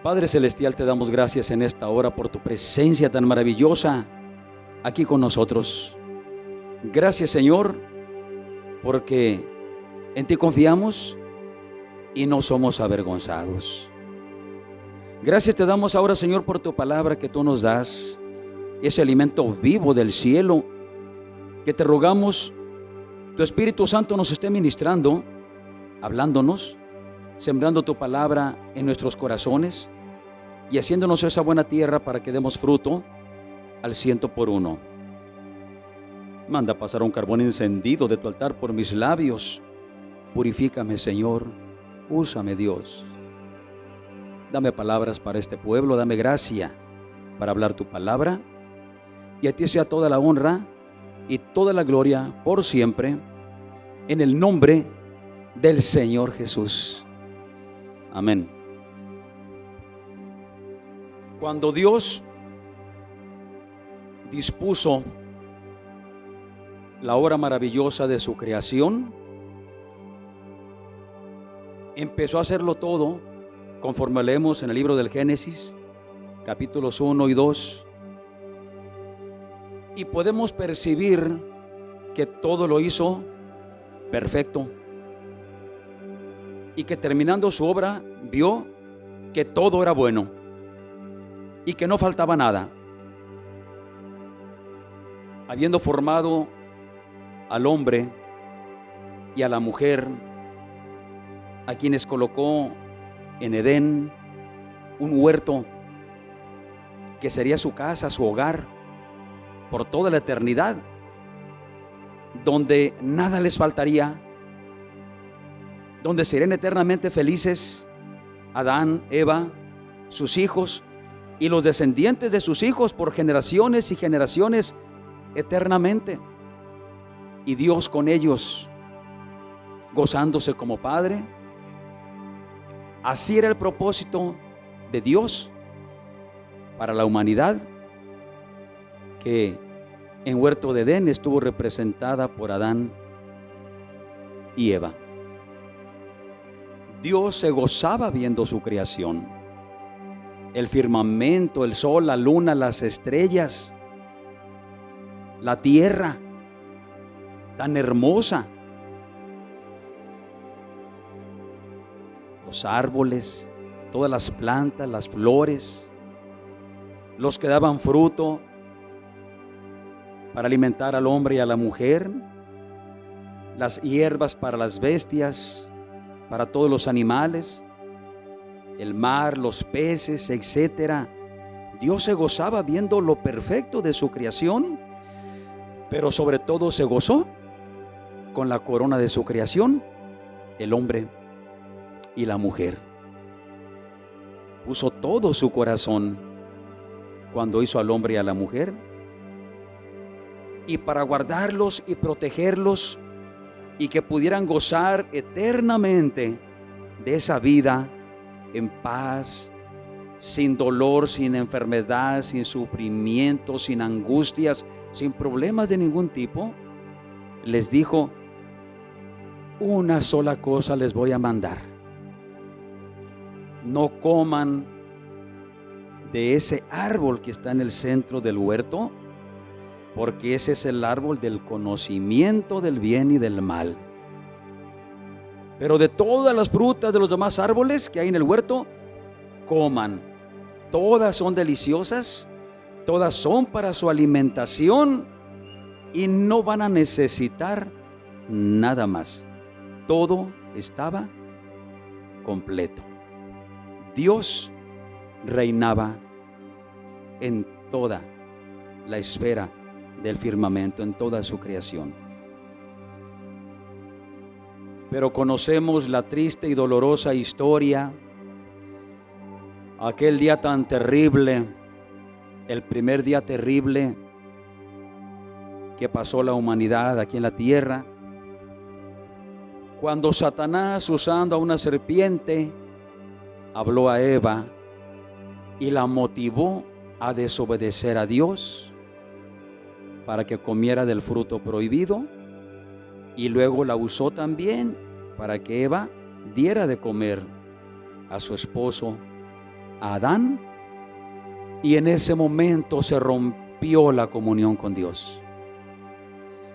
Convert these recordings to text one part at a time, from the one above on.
Padre Celestial, te damos gracias en esta hora por tu presencia tan maravillosa aquí con nosotros. Gracias, Señor, porque en ti confiamos y no somos avergonzados. Gracias te damos ahora, Señor, por tu palabra que tú nos das, ese alimento vivo del cielo, que te rogamos tu Espíritu Santo nos esté ministrando, hablándonos, sembrando tu palabra en nuestros corazones y haciéndonos esa buena tierra para que demos fruto al 100 por 1. Manda pasar un carbón encendido de tu altar por mis labios. Purifícame, Señor. Úsame, Dios. Dame palabras para este pueblo. Dame gracia para hablar tu palabra. Y a ti sea toda la honra y toda la gloria por siempre, en el nombre del Señor Jesús. Amén. Cuando Dios dispuso la obra maravillosa de su creación, empezó a hacerlo todo conforme leemos en el libro del Génesis, capítulos 1 y 2, y podemos percibir que todo lo hizo perfecto, y que terminando su obra vio que todo era bueno y que no faltaba nada. Habiendo formado al hombre y a la mujer, a quienes colocó en Edén, un huerto que sería su casa, su hogar por toda la eternidad, donde nada les faltaría, donde serían eternamente felices Adán, Eva, sus hijos y los descendientes de sus hijos por generaciones y generaciones eternamente. Y Dios con ellos, gozándose como Padre. Así era el propósito de Dios para la humanidad, que en Huerto de Edén estuvo representada por Adán y Eva. Dios se gozaba viendo su creación, el firmamento, el sol, la luna, las estrellas, la tierra tan hermosa, los árboles, todas las plantas, las flores, los que daban fruto para alimentar al hombre y a la mujer, las hierbas para las bestias, para todos los animales, el mar, los peces, etcétera. Dios se gozaba viendo lo perfecto de su creación, pero sobre todo se gozó con la corona de su creación, el hombre y la mujer. Puso todo su corazón cuando hizo al hombre y a la mujer, y para guardarlos y protegerlos y que pudieran gozar eternamente de esa vida en paz, sin dolor, sin enfermedad, sin sufrimiento, sin angustias, sin problemas de ningún tipo, les dijo: una sola cosa les voy a mandar: no coman de ese árbol que está en el centro del huerto, porque ese es el árbol del conocimiento del bien y del mal. Pero de todas las frutas de los demás árboles que hay en el huerto, coman. Todas son deliciosas, todas son para su alimentación y no van a necesitar nada más. Todo estaba completo. Dios reinaba en toda la esfera del firmamento, en toda su creación. Pero conocemos la triste y dolorosa historia, aquel día tan terrible, el primer día terrible que pasó la humanidad aquí en la tierra, cuando Satanás, usando a una serpiente, habló a Eva y la motivó a desobedecer a Dios para que comiera del fruto prohibido, y luego la usó también para que Eva diera de comer a su esposo a Adán, y en ese momento se rompió la comunión con Dios.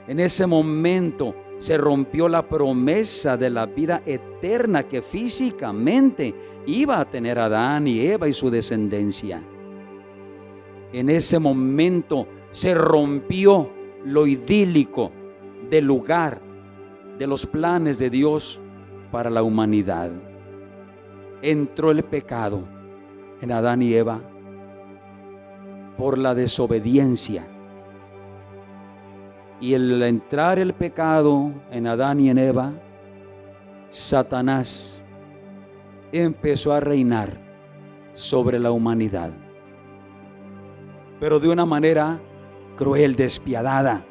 En ese momento se rompió la promesa de la vida eterna que físicamente iba a tener Adán y Eva y su descendencia. En ese momento se rompió lo idílico del lugar, de los planes de Dios para la humanidad. Entró el pecado en Adán y Eva por la desobediencia. Y al entrar el pecado en Adán y en Eva, Satanás empezó a reinar sobre la humanidad, pero de una manera cruel, despiadada.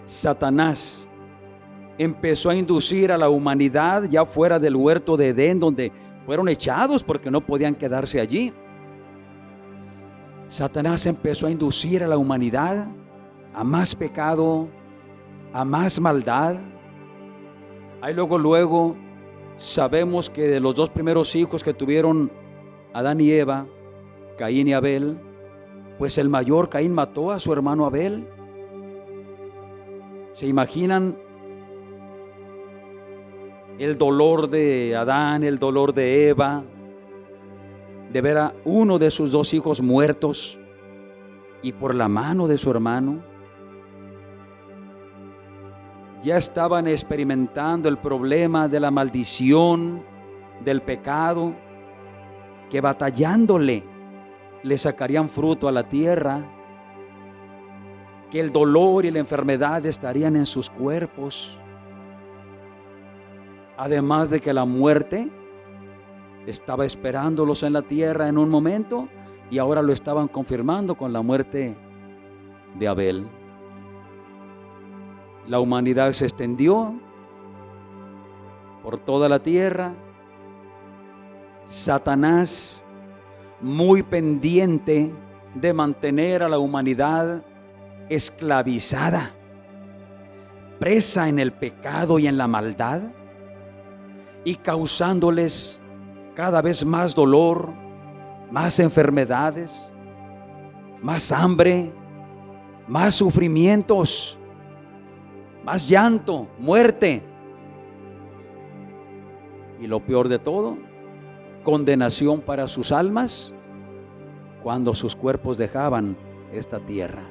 Satanás empezó a inducir a la humanidad ya fuera del huerto de Edén, donde fueron echados porque no podían quedarse allí. Satanás empezó a inducir a la humanidad a más pecado, a más maldad. Ahí luego sabemos que de los dos primeros hijos que tuvieron Adán y Eva, Caín y Abel, pues el mayor, Caín, mató a su hermano Abel. ¿Se imaginan el dolor de Adán, el dolor de Eva, de ver a uno de sus dos hijos muertos y por la mano de su hermano? Ya estaban experimentando el problema de la maldición, del pecado, que batallándole le sacarían fruto a la tierra, que el dolor y la enfermedad estarían en sus cuerpos, además de que la muerte estaba esperándolos en la tierra en un momento, y ahora lo estaban confirmando con la muerte de Abel. La humanidad se extendió por toda la tierra. Satanás, muy pendiente de mantener a la humanidad esclavizada, presa en el pecado y en la maldad, y causándoles cada vez más dolor, más enfermedades, más hambre, más sufrimientos, más llanto, muerte. Y lo peor de todo, condenación para sus almas cuando sus cuerpos dejaban esta tierra.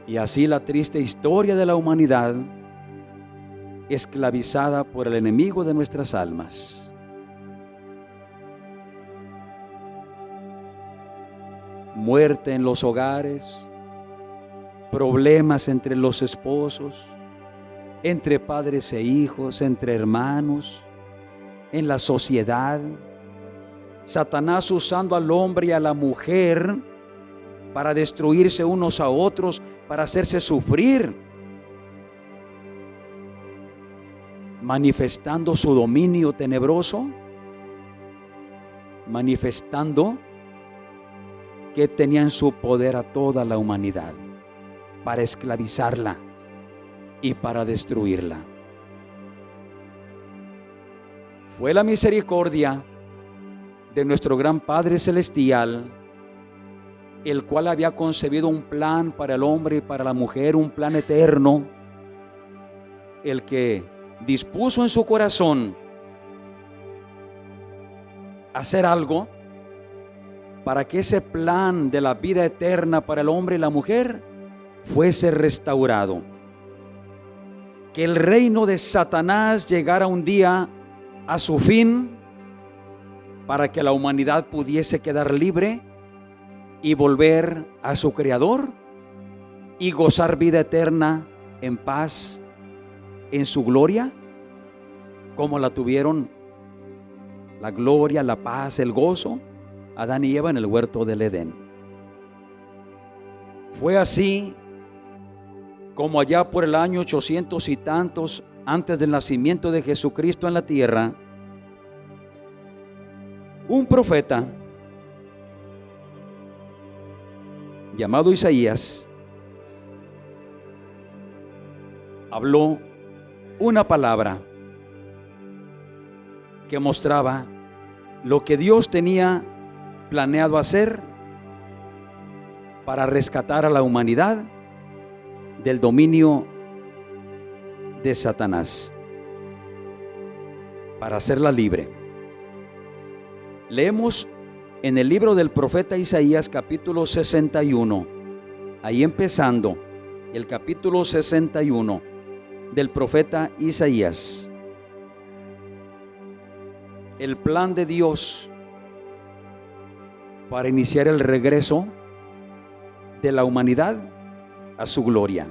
Y así la triste historia de la humanidad, esclavizada por el enemigo de nuestras almas. Muerte en los hogares, problemas entre los esposos, entre padres e hijos, entre hermanos, en la sociedad. Satanás usando al hombre y a la mujer para destruirse unos a otros, para hacerse sufrir, manifestando su dominio tenebroso, manifestando que tenía en su poder a toda la humanidad para esclavizarla y para destruirla. Fue la misericordia de nuestro gran Padre Celestial, el cual había concebido un plan para el hombre y para la mujer, un plan eterno, el que dispuso en su corazón hacer algo para que ese plan de la vida eterna para el hombre y la mujer fuese restaurado, que el reino de Satanás llegara un día a su fin, para que la humanidad pudiese quedar libre y volver a su Creador y gozar vida eterna en paz, en su gloria, como la tuvieron la gloria, la paz, el gozo Adán y Eva en el huerto del Edén. Fue así como allá por el año 800 y tantos antes del nacimiento de Jesucristo en la tierra, un profeta llamado Isaías habló una palabra que mostraba lo que Dios tenía planeado hacer para rescatar a la humanidad del dominio de Satanás, para hacerla libre. Leemos en el libro del profeta Isaías, capítulo 61, ahí empezando el capítulo 61 del profeta Isaías. El plan de Dios para iniciar el regreso de la humanidad a su gloria.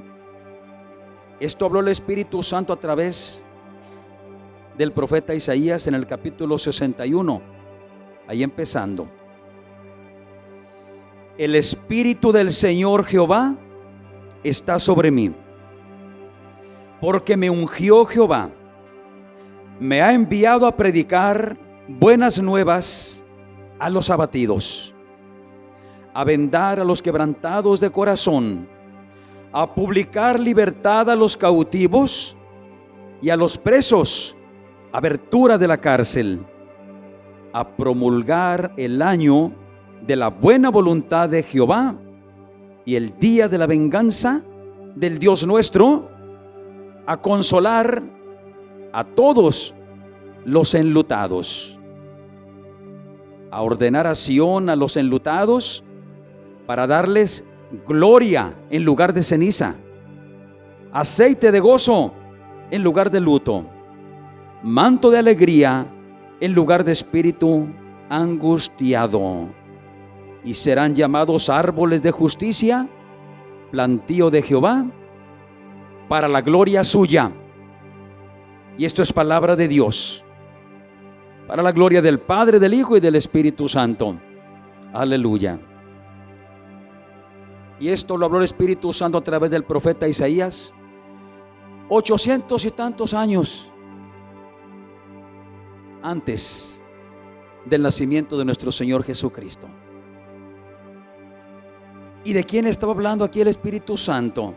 Esto habló el Espíritu Santo a través del profeta Isaías en el capítulo 61, ahí empezando. El Espíritu del Señor Jehová está sobre mí, porque me ungió Jehová, me ha enviado a predicar buenas nuevas a los abatidos, a vendar a los quebrantados de corazón, a publicar libertad a los cautivos y a los presos, abertura de la cárcel, a promulgar el año de la buena voluntad de Jehová y el día de la venganza del Dios nuestro, a consolar a todos los enlutados, a ordenar a Sión a los enlutados para darles gloria en lugar de ceniza, aceite de gozo en lugar de luto, manto de alegría en lugar de espíritu angustiado. Y serán llamados árboles de justicia, plantío de Jehová, para la gloria suya. Y esto es palabra de Dios, para la gloria del Padre, del Hijo y del Espíritu Santo. Aleluya. Y esto lo habló el Espíritu Santo a través del profeta Isaías 800 y tantos años antes del nacimiento de nuestro Señor Jesucristo. ¿Y de quién estaba hablando aquí el Espíritu Santo?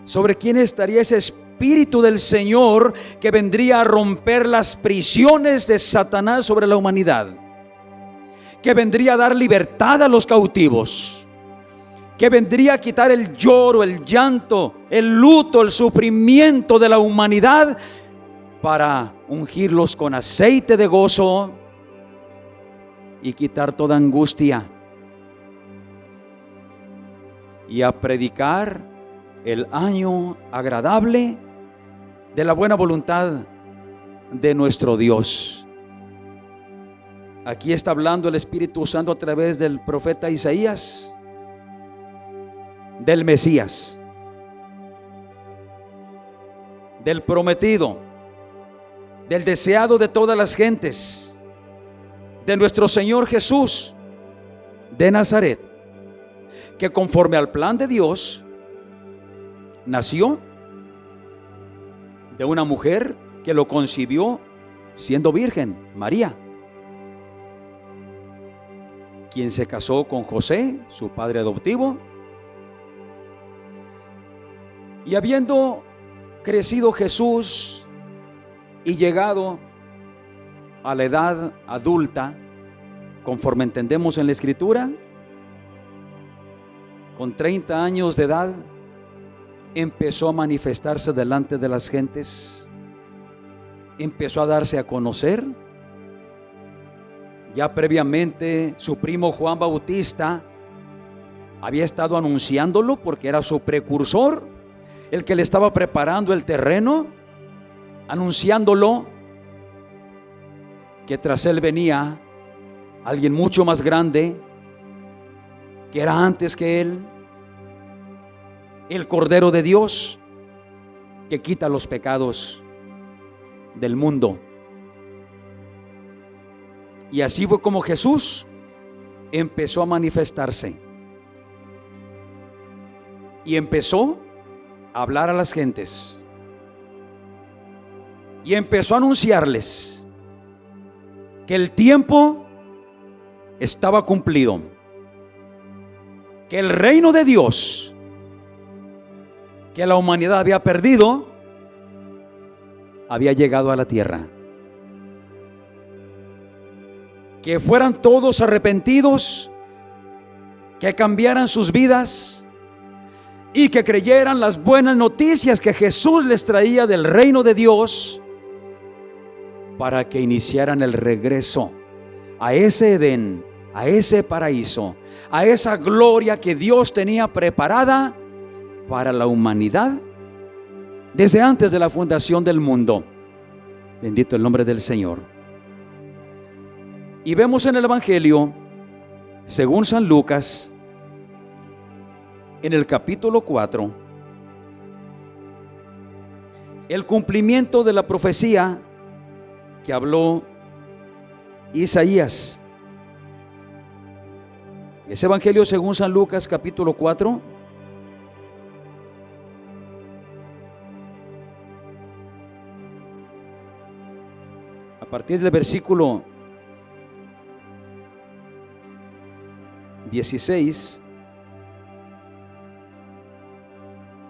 ¿Sobre quién estaría ese Espíritu del Señor que vendría a romper las prisiones de Satanás sobre la humanidad? Que vendría a dar libertad a los cautivos, que vendría a quitar el lloro, el llanto, el luto, el sufrimiento de la humanidad, para ungirlos con aceite de gozo y quitar toda angustia, y a predicar el año agradable de la buena voluntad de nuestro Dios. Aquí está hablando el Espíritu Santo a través del profeta Isaías, del Mesías, del prometido, del deseado de todas las gentes, de nuestro Señor Jesús de Nazaret, que conforme al plan de Dios nació de una mujer que lo concibió siendo virgen, María, quien se casó con José, su padre adoptivo. Y habiendo crecido Jesús y llegado a la edad adulta, conforme entendemos en la Escritura, con 30 años de edad, empezó a manifestarse delante de las gentes, empezó a darse a conocer. Ya previamente su primo Juan Bautista había estado anunciándolo, porque era su precursor, el que le estaba preparando el terreno, anunciándolo, que tras él venía alguien mucho más grande, que era antes que él, el Cordero de Dios, que quita los pecados del mundo. Y así fue como Jesús empezó a manifestarse y empezó a hablar a las gentes y empezó a anunciarles que el tiempo estaba cumplido, que el reino de Dios que la humanidad había perdido había llegado a la tierra. que fueran todos arrepentidos, que cambiaran sus vidas y que creyeran las buenas noticias que Jesús les traía del reino de Dios, para que iniciaran el regreso a ese Edén, a ese paraíso, a esa gloria que Dios tenía preparada para la humanidad desde antes de la fundación del mundo. Bendito el nombre del Señor. Y vemos en el Evangelio, según San Lucas, en el capítulo 4, el cumplimiento de la profecía que habló Isaías. Ese Evangelio según San Lucas, capítulo 4. A partir del versículo 16,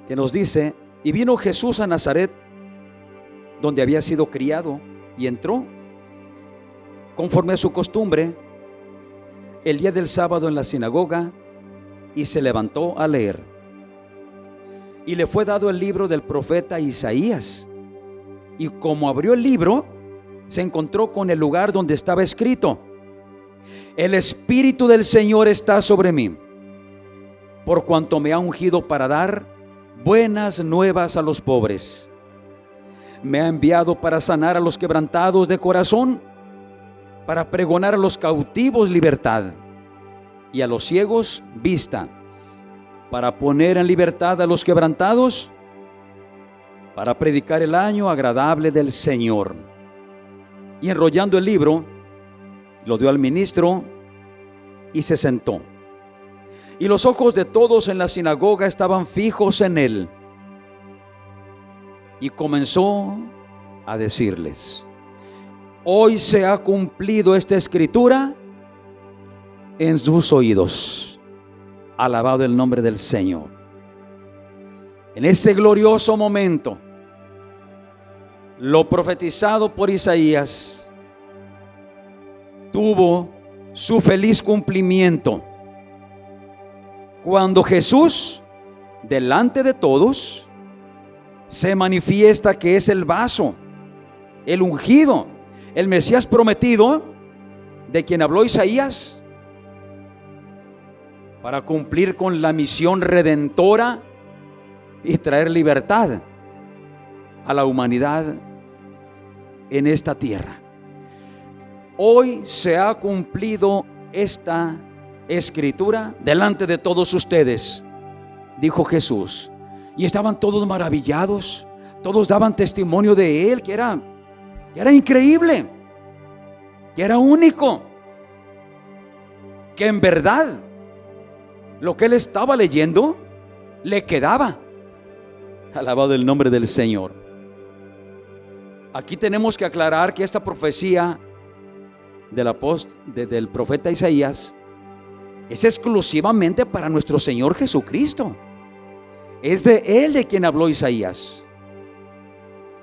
que nos dice: y vino Jesús a Nazaret, donde había sido criado, y entró, conforme a su costumbre, el día del sábado en la sinagoga, y se levantó a leer. Y le fue dado el libro del profeta Isaías. Y como abrió el libro, se encontró con el lugar donde estaba escrito: el Espíritu del Señor está sobre mí, por cuanto me ha ungido para dar buenas nuevas a los pobres. Me ha enviado para sanar a los quebrantados de corazón, para pregonar a los cautivos libertad y a los ciegos vista, para poner en libertad a los quebrantados, para predicar el año agradable del Señor. Y enrollando el libro, lo dio al ministro y se sentó. Y los ojos de todos en la sinagoga estaban fijos en él. Y comenzó a decirles: hoy se ha cumplido esta escritura en sus oídos. Alabado el nombre del Señor. En ese glorioso momento, lo profetizado por Isaías tuvo su feliz cumplimiento, cuando Jesús, delante de todos, se manifiesta que es el vaso, el ungido, el Mesías prometido, de quien habló Isaías, para cumplir con la misión redentora y traer libertad a la humanidad en esta tierra. Hoy se ha cumplido esta escritura delante de todos ustedes, dijo Jesús. Y estaban todos maravillados, todos daban testimonio de él, que era increíble, que era único, que en verdad lo que él estaba leyendo le quedaba. Alabado el nombre del Señor. Aquí tenemos que aclarar que esta profecía del profeta Isaías es exclusivamente para nuestro Señor Jesucristo. Es de él de quien habló Isaías.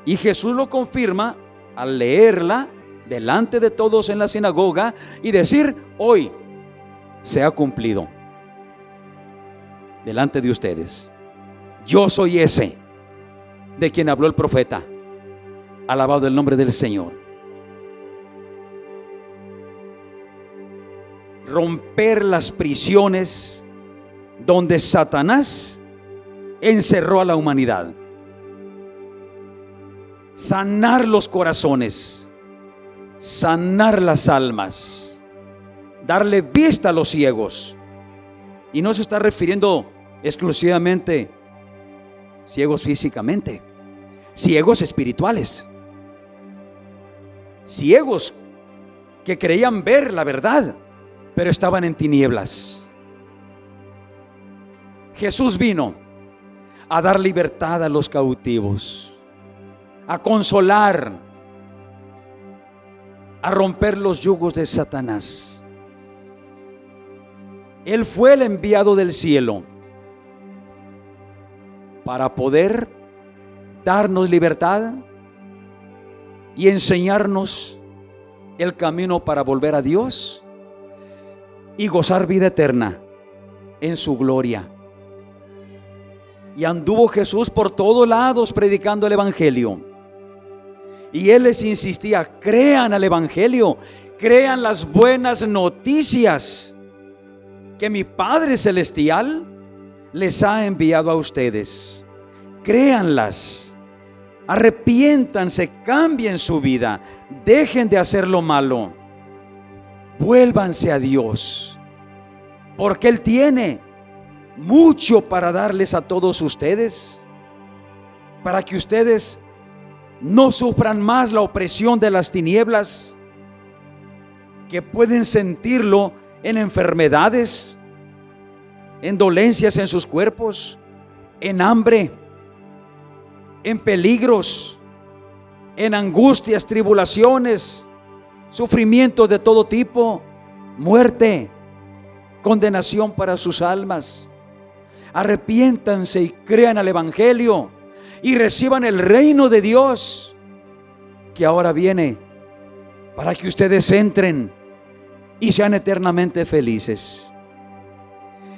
Y Jesús lo confirma al leerla delante de todos en la sinagoga y decir: hoy se ha cumplido delante de ustedes. Yo soy ese de quien habló el profeta. Alabado el nombre del Señor. Romper las prisiones donde Satanás encerró a la humanidad. Sanar los corazones, sanar las almas, darle vista a los ciegos. Y no se está refiriendo exclusivamente ciegos físicamente, ciegos espirituales, ciegos que creían ver la verdad, pero estaban en tinieblas. Jesús vino a dar libertad a los cautivos, a consolar, a romper los yugos de Satanás. Él fue el enviado del cielo para poder darnos libertad y enseñarnos el camino para volver a Dios y gozar vida eterna en su gloria. Y anduvo Jesús por todos lados predicando el evangelio. Y él les insistía: crean al evangelio, crean las buenas noticias que mi Padre Celestial les ha enviado a ustedes. Créanlas, arrepiéntanse, cambien su vida, dejen de hacer lo malo, vuélvanse a Dios, porque Él tiene mucho para darles a todos ustedes, para que ustedes no sufran más la opresión de las tinieblas, que pueden sentirlo en enfermedades, en dolencias en sus cuerpos, en hambre, en peligros, en angustias, tribulaciones, sufrimientos de todo tipo, muerte, condenación para sus almas. Arrepiéntanse y crean al evangelio y reciban el reino de Dios que ahora viene, para que ustedes entren y sean eternamente felices.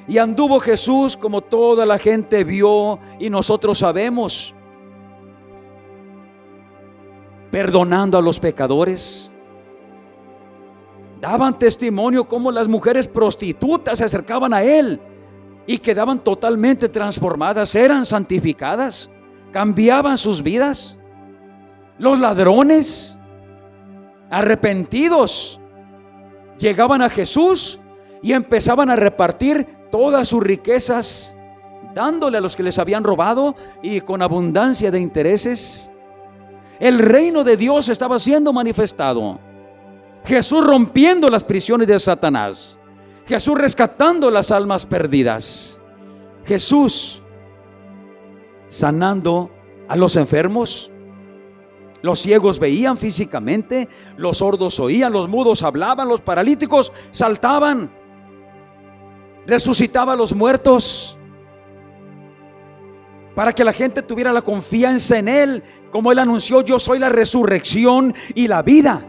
Y anduvo Jesús, como toda la gente vio y nosotros sabemos, perdonando a los pecadores. Daban testimonio cómo las mujeres prostitutas se acercaban a Él y quedaban totalmente transformadas, eran santificadas, cambiaban sus vidas. Los ladrones arrepentidos llegaban a Jesús y empezaban a repartir todas sus riquezas, dándole a los que les habían robado, y con abundancia de intereses. El reino de Dios estaba siendo manifestado. Jesús rompiendo las prisiones de Satanás, Jesús rescatando las almas perdidas, Jesús sanando a los enfermos. Los ciegos veían físicamente, los sordos oían, los mudos hablaban, los paralíticos saltaban, resucitaba a los muertos, para que la gente tuviera la confianza en Él, como Él anunció: yo soy la resurrección y la vida.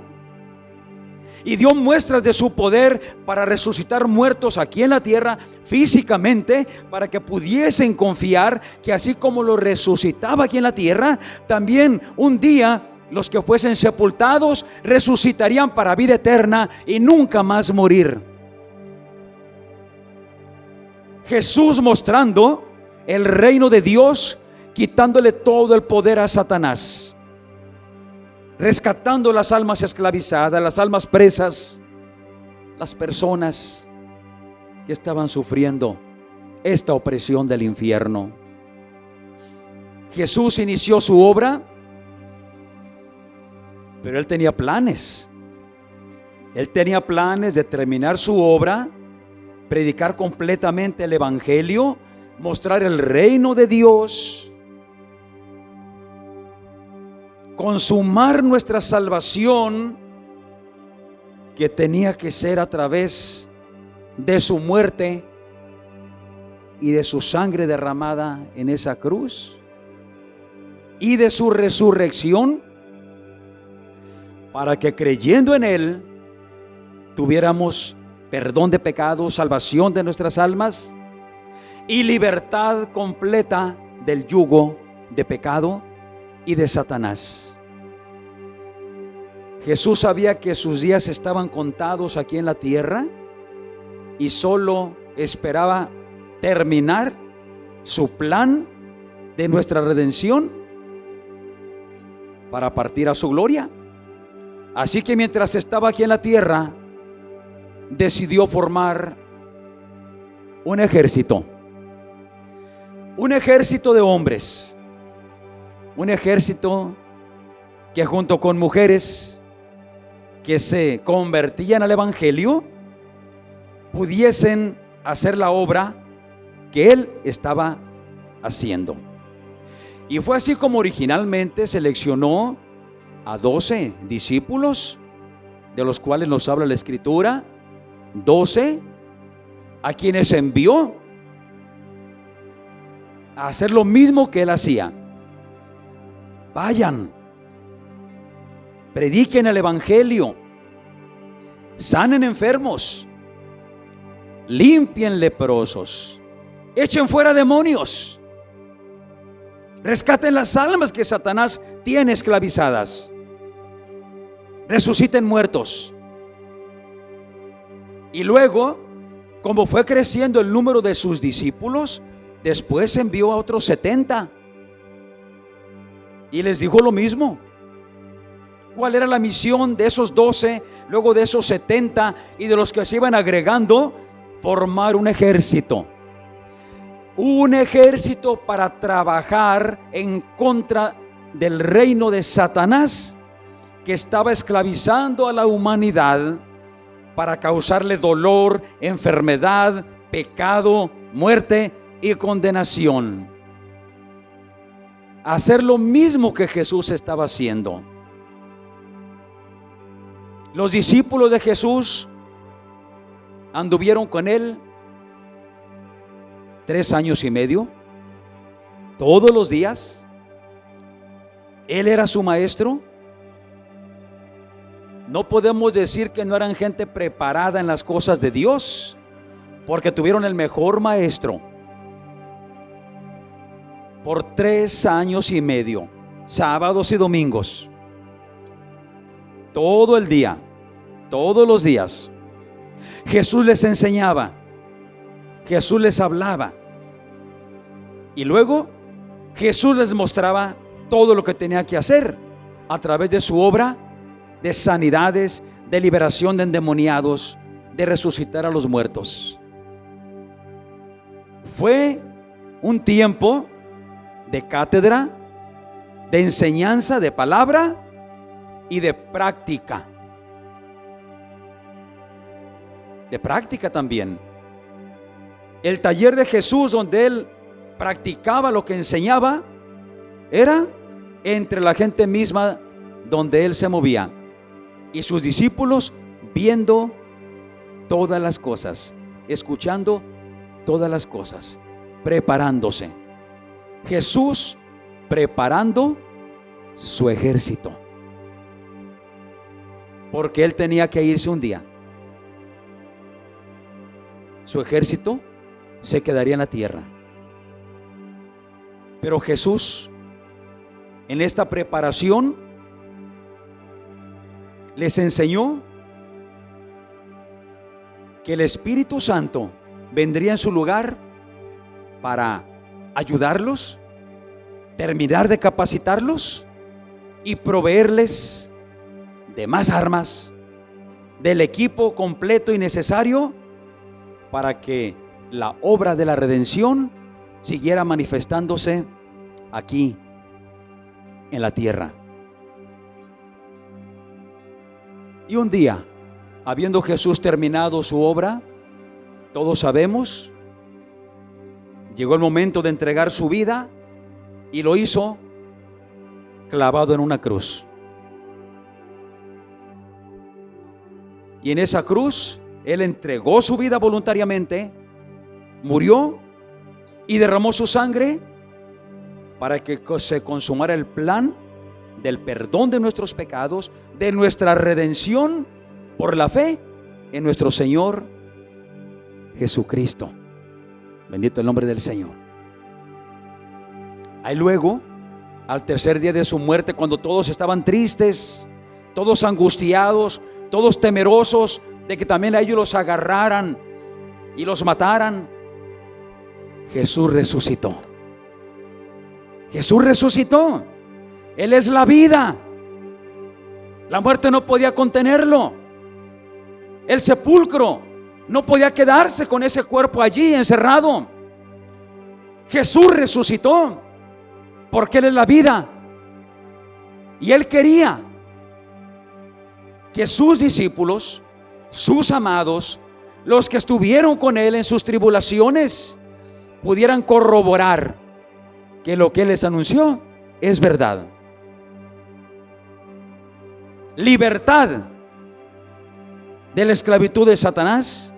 Y dio muestras de su poder para resucitar muertos aquí en la tierra físicamente, para que pudiesen confiar que así como lo resucitaba aquí en la tierra, también un día los que fuesen sepultados resucitarían para vida eterna y nunca más morir. Jesús mostrando el reino de Dios, quitándole todo el poder a Satanás, rescatando las almas esclavizadas, las almas presas, las personas que estaban sufriendo esta opresión del infierno. Jesús inició su obra, pero Él tenía planes. Él tenía planes de terminar su obra, predicar completamente el evangelio, mostrar el reino de Dios, consumar nuestra salvación, que tenía que ser a través de su muerte y de su sangre derramada en esa cruz y de su resurrección, para que creyendo en Él tuviéramos perdón de pecados, salvación de nuestras almas y libertad completa del yugo de pecado y de Satanás. Jesús sabía que sus días estaban contados aquí en la tierra y solo esperaba terminar su plan de nuestra redención para partir a su gloria. Así que mientras estaba aquí en la tierra, decidió formar un ejército de hombres, un ejército que junto con mujeres que se convertían al evangelio pudiesen hacer la obra que Él estaba haciendo. Y fue así como originalmente seleccionó a 12 discípulos, de los cuales nos habla la Escritura, 12 a quienes envió a hacer lo mismo que Él hacía. Vayan, prediquen el evangelio, sanen enfermos, limpien leprosos, echen fuera demonios, rescaten las almas que Satanás tiene esclavizadas, resuciten muertos. Y luego, como fue creciendo el número de sus discípulos, después envió a otros 70 y les dijo lo mismo. ¿Cuál era la misión de esos 12, luego de esos 70 y de los que se iban agregando? Formar un ejército. Un ejército para trabajar en contra del reino de Satanás, que estaba esclavizando a la humanidad para causarle dolor, enfermedad, pecado, muerte y condenación. Hacer lo mismo que Jesús estaba haciendo. Los discípulos de Jesús anduvieron con él 3 años y medio, todos los días. Él era su maestro. No podemos decir que no eran gente preparada en las cosas de Dios, porque tuvieron el mejor maestro. Por 3 años y medio, sábados y domingos, todo el día, todos los días, Jesús les enseñaba, Jesús les hablaba, y luego Jesús les mostraba todo lo que tenía que hacer a través de su obra de sanidades, de liberación de endemoniados, de resucitar a los muertos. Fue un tiempo de cátedra, de enseñanza, de palabra y de práctica. De práctica también. El taller de Jesús, donde él practicaba lo que enseñaba, era entre la gente misma donde él se movía, y sus discípulos viendo todas las cosas, escuchando todas las cosas, preparándose. Jesús preparando su ejército, porque él tenía que irse un día. Su ejército se quedaría en la tierra, pero Jesús, en esta preparación, les enseñó que el Espíritu Santo vendría en su lugar para ayudarlos, terminar de capacitarlos y proveerles de más armas, del equipo completo y necesario para que la obra de la redención siguiera manifestándose aquí en la tierra. Y un día, habiendo Jesús terminado su obra, todos sabemos, llegó el momento de entregar su vida y lo hizo clavado en una cruz. Y en esa cruz, él entregó su vida voluntariamente, murió y derramó su sangre para que se consumara el plan del perdón de nuestros pecados, de nuestra redención por la fe en nuestro Señor Jesucristo. Bendito el nombre del Señor. Ahí luego, al tercer día de su muerte, cuando todos estaban tristes, todos angustiados, todos temerosos de que también a ellos los agarraran y los mataran, Jesús resucitó. Jesús resucitó. Él es la vida. La muerte no podía contenerlo. El sepulcro no podía quedarse con ese cuerpo allí encerrado. Jesús resucitó porque Él es la vida. Y Él quería que sus discípulos, sus amados, los que estuvieron con Él en sus tribulaciones, pudieran corroborar que lo que Él les anunció es verdad. Libertad de la esclavitud de Satanás,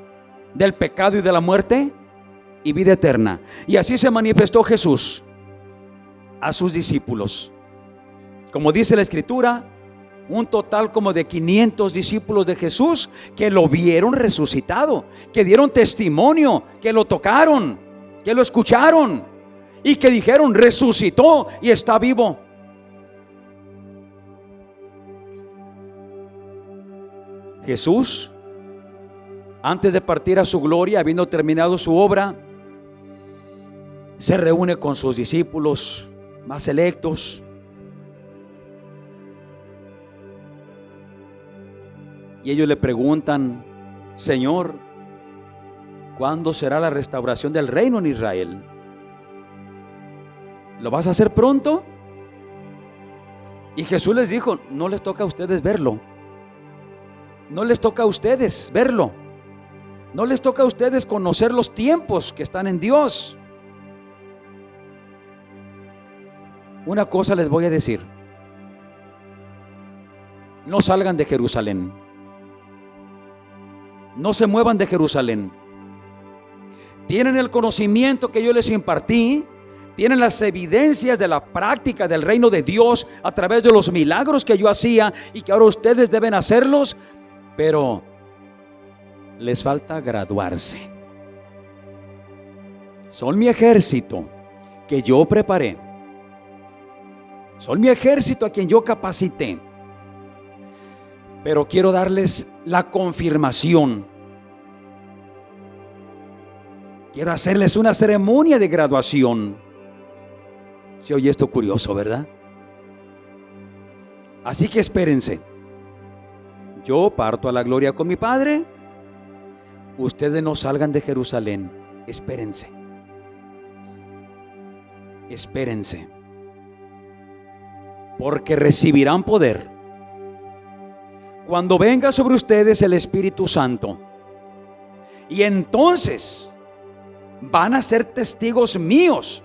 del pecado y de la muerte, y vida eterna. Y así se manifestó Jesús a sus discípulos. Como dice la Escritura, un total como de 500 discípulos de Jesús que lo vieron resucitado, que dieron testimonio, que lo tocaron, que lo escucharon y que dijeron: resucitó y está vivo. Jesús, antes de partir a su gloria, habiendo terminado su obra, se reúne con sus discípulos más selectos. Y ellos le preguntan: Señor, ¿cuándo será la restauración del reino en Israel? ¿Lo vas a hacer pronto? Y Jesús les dijo: no les toca a ustedes verlo. No les toca a ustedes verlo. No les toca a ustedes conocer los tiempos que están en Dios. Una cosa les voy a decir: no salgan de Jerusalén. No se muevan de Jerusalén. Tienen el conocimiento que yo les impartí, tienen las evidencias de la práctica del reino de Dios a través de los milagros que yo hacía y que ahora ustedes deben hacerlos, pero les falta graduarse. Son mi ejército que yo preparé. Son mi ejército a quien yo capacité. Pero quiero darles la confirmación. Quiero hacerles una ceremonia de graduación. Se oye esto curioso, ¿verdad? Así que espérense. Yo parto a la gloria con mi Padre. Ustedes no salgan de Jerusalén. Espérense. Espérense. Porque recibirán poder cuando venga sobre ustedes el Espíritu Santo. Y entonces van a ser testigos míos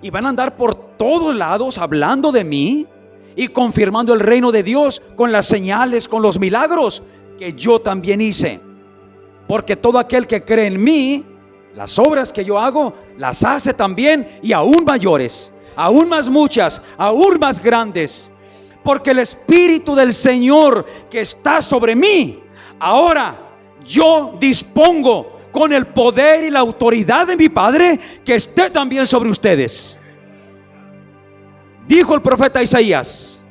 y van a andar por todos lados hablando de mí y confirmando el reino de Dios con las señales, con los milagros que yo también hice. Porque todo aquel que cree en mí, las obras que yo hago, las hace también, y aún mayores, aún más muchas, aún más grandes. Porque el Espíritu del Señor que está sobre mí, ahora yo dispongo con el poder y la autoridad de mi Padre que esté también sobre ustedes. Dijo el profeta Isaías: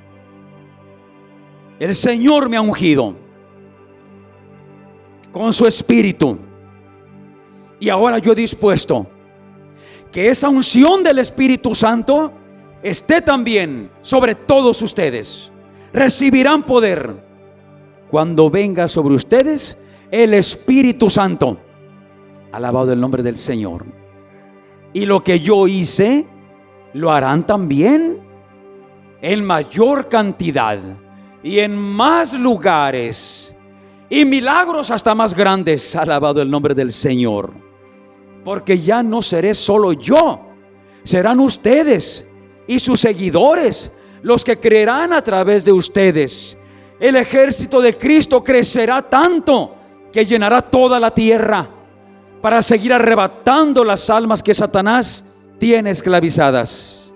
el Señor me ha ungido con su Espíritu, y ahora yo he dispuesto que esa unción del Espíritu Santo esté también sobre todos ustedes. Recibirán poder cuando venga sobre ustedes el Espíritu Santo. Alabado el nombre del Señor. Y lo que yo hice, lo harán también en mayor cantidad y en más lugares, y milagros hasta más grandes. Alabado el nombre del Señor. Porque ya no seré solo yo, serán ustedes y sus seguidores los que creerán a través de ustedes. El ejército de Cristo crecerá tanto que llenará toda la tierra para seguir arrebatando las almas que Satanás tiene esclavizadas,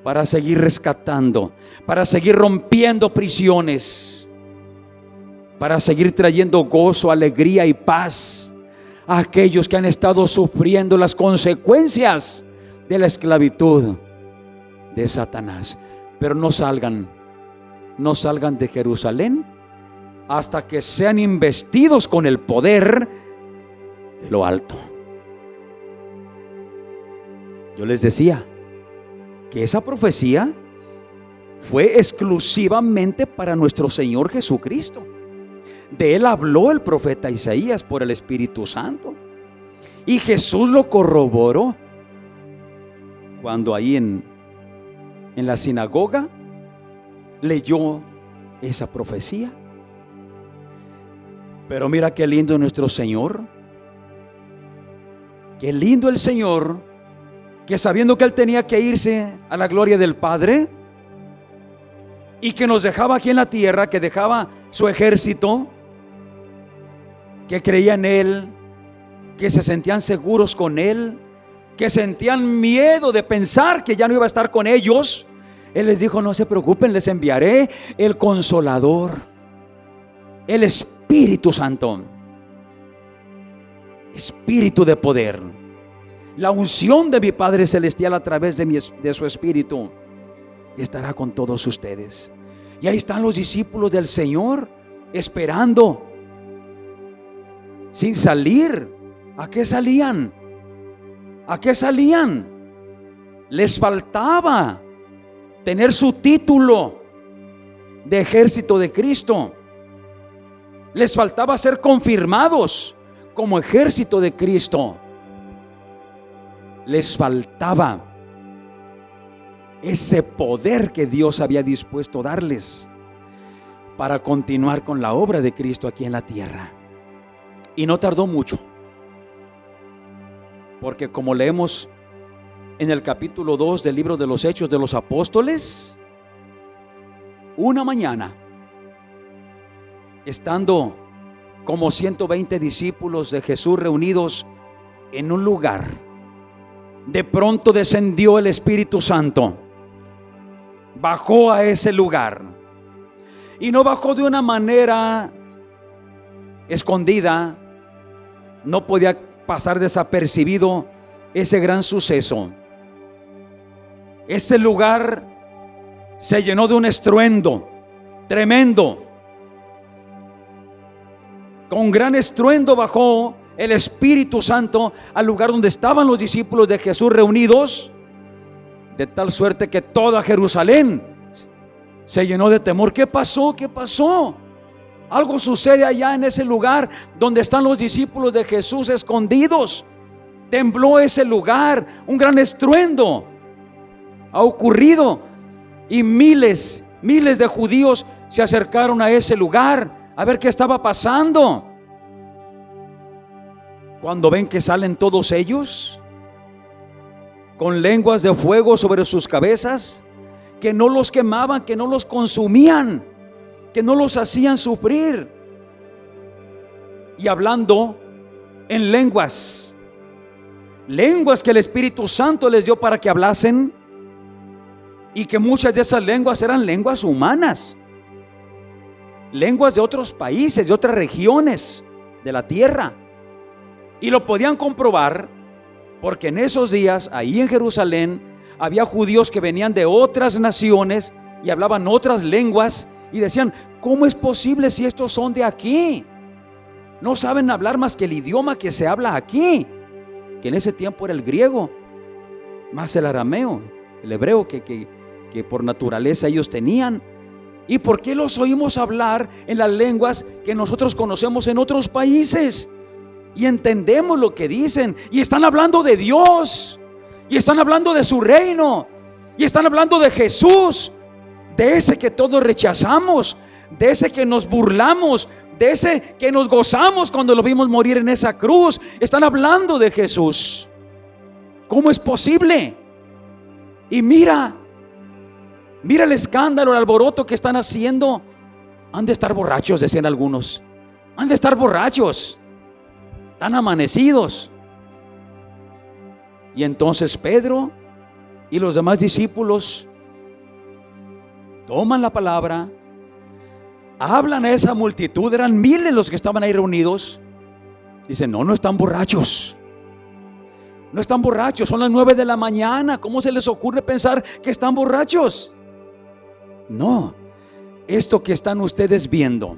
para seguir rescatando, para seguir rompiendo prisiones, para seguir trayendo gozo, alegría y paz a aquellos que han estado sufriendo las consecuencias de la esclavitud de Satanás. Pero no salgan de Jerusalén hasta que sean investidos con el poder de lo alto. Yo les decía que esa profecía fue exclusivamente para nuestro Señor Jesucristo. De él habló el profeta Isaías por el Espíritu Santo, y Jesús lo corroboró cuando ahí en la sinagoga leyó esa profecía. Pero mira qué lindo nuestro Señor. Qué lindo el Señor, que sabiendo que Él tenía que irse a la gloria del Padre y que nos dejaba aquí en la tierra, que dejaba su ejército, que creía en Él, que se sentían seguros con Él, que sentían miedo de pensar que ya no iba a estar con ellos. Él les dijo: no se preocupen, les enviaré el Consolador, el Espíritu Santo, Espíritu de poder, la unción de mi Padre Celestial a través de su Espíritu, y estará con todos ustedes. Y ahí están los discípulos del Señor esperando, sin salir. ¿A qué salían? ¿A qué salían? Les faltaba tener su título de ejército de Cristo. Les faltaba ser confirmados como ejército de Cristo. Les faltaba ese poder que Dios había dispuesto a darles para continuar con la obra de Cristo aquí en la tierra. Y no tardó mucho, porque como leemos en el capítulo 2 del libro de los Hechos de los Apóstoles, una mañana, estando como 120 discípulos de Jesús reunidos en un lugar, de pronto descendió el Espíritu Santo, bajó a ese lugar, y no bajó de una manera escondida. No podía pasar desapercibido ese gran suceso. Ese lugar se llenó de un estruendo tremendo. Con gran estruendo bajó el Espíritu Santo al lugar donde estaban los discípulos de Jesús reunidos, de tal suerte que toda Jerusalén se llenó de temor. ¿Qué pasó? ¿Qué pasó? Algo sucede allá en ese lugar donde están los discípulos de Jesús escondidos. Tembló ese lugar, un gran estruendo ha ocurrido, y miles de judíos se acercaron a ese lugar a ver qué estaba pasando. Cuando ven que salen todos ellos con lenguas de fuego sobre sus cabezas, que no los quemaban, que no los consumían, que no los hacían sufrir, y hablando en lenguas que el Espíritu Santo les dio para que hablasen, y que muchas de esas lenguas eran lenguas humanas, lenguas de otros países, de otras regiones de la tierra. Y lo podían comprobar porque en esos días, ahí en Jerusalén, había judíos que venían de otras naciones y hablaban otras lenguas, y decían: ¿cómo es posible si estos son de aquí? No saben hablar más que el idioma que se habla aquí, que en ese tiempo era el griego, más el arameo, el hebreo que por naturaleza ellos tenían. ¿Y por qué los oímos hablar en las lenguas que nosotros conocemos en otros países? Y entendemos lo que dicen, y están hablando de Dios, y están hablando de su reino, y están hablando de Jesús, de ese que todos rechazamos, de ese que nos burlamos, de ese que nos gozamos cuando lo vimos morir en esa cruz. Están hablando de Jesús. ¿Cómo es posible? Y mira el escándalo, el alboroto que están haciendo. Han de estar borrachos, decían algunos. Han de estar borrachos, tan amanecidos. Y entonces Pedro y los demás discípulos toman la palabra, hablan a esa multitud. Eran miles los que estaban ahí reunidos. Dicen: no están borrachos. No están borrachos, son las 9 de la mañana. ¿Cómo se les ocurre pensar que están borrachos? No, esto que están ustedes viendo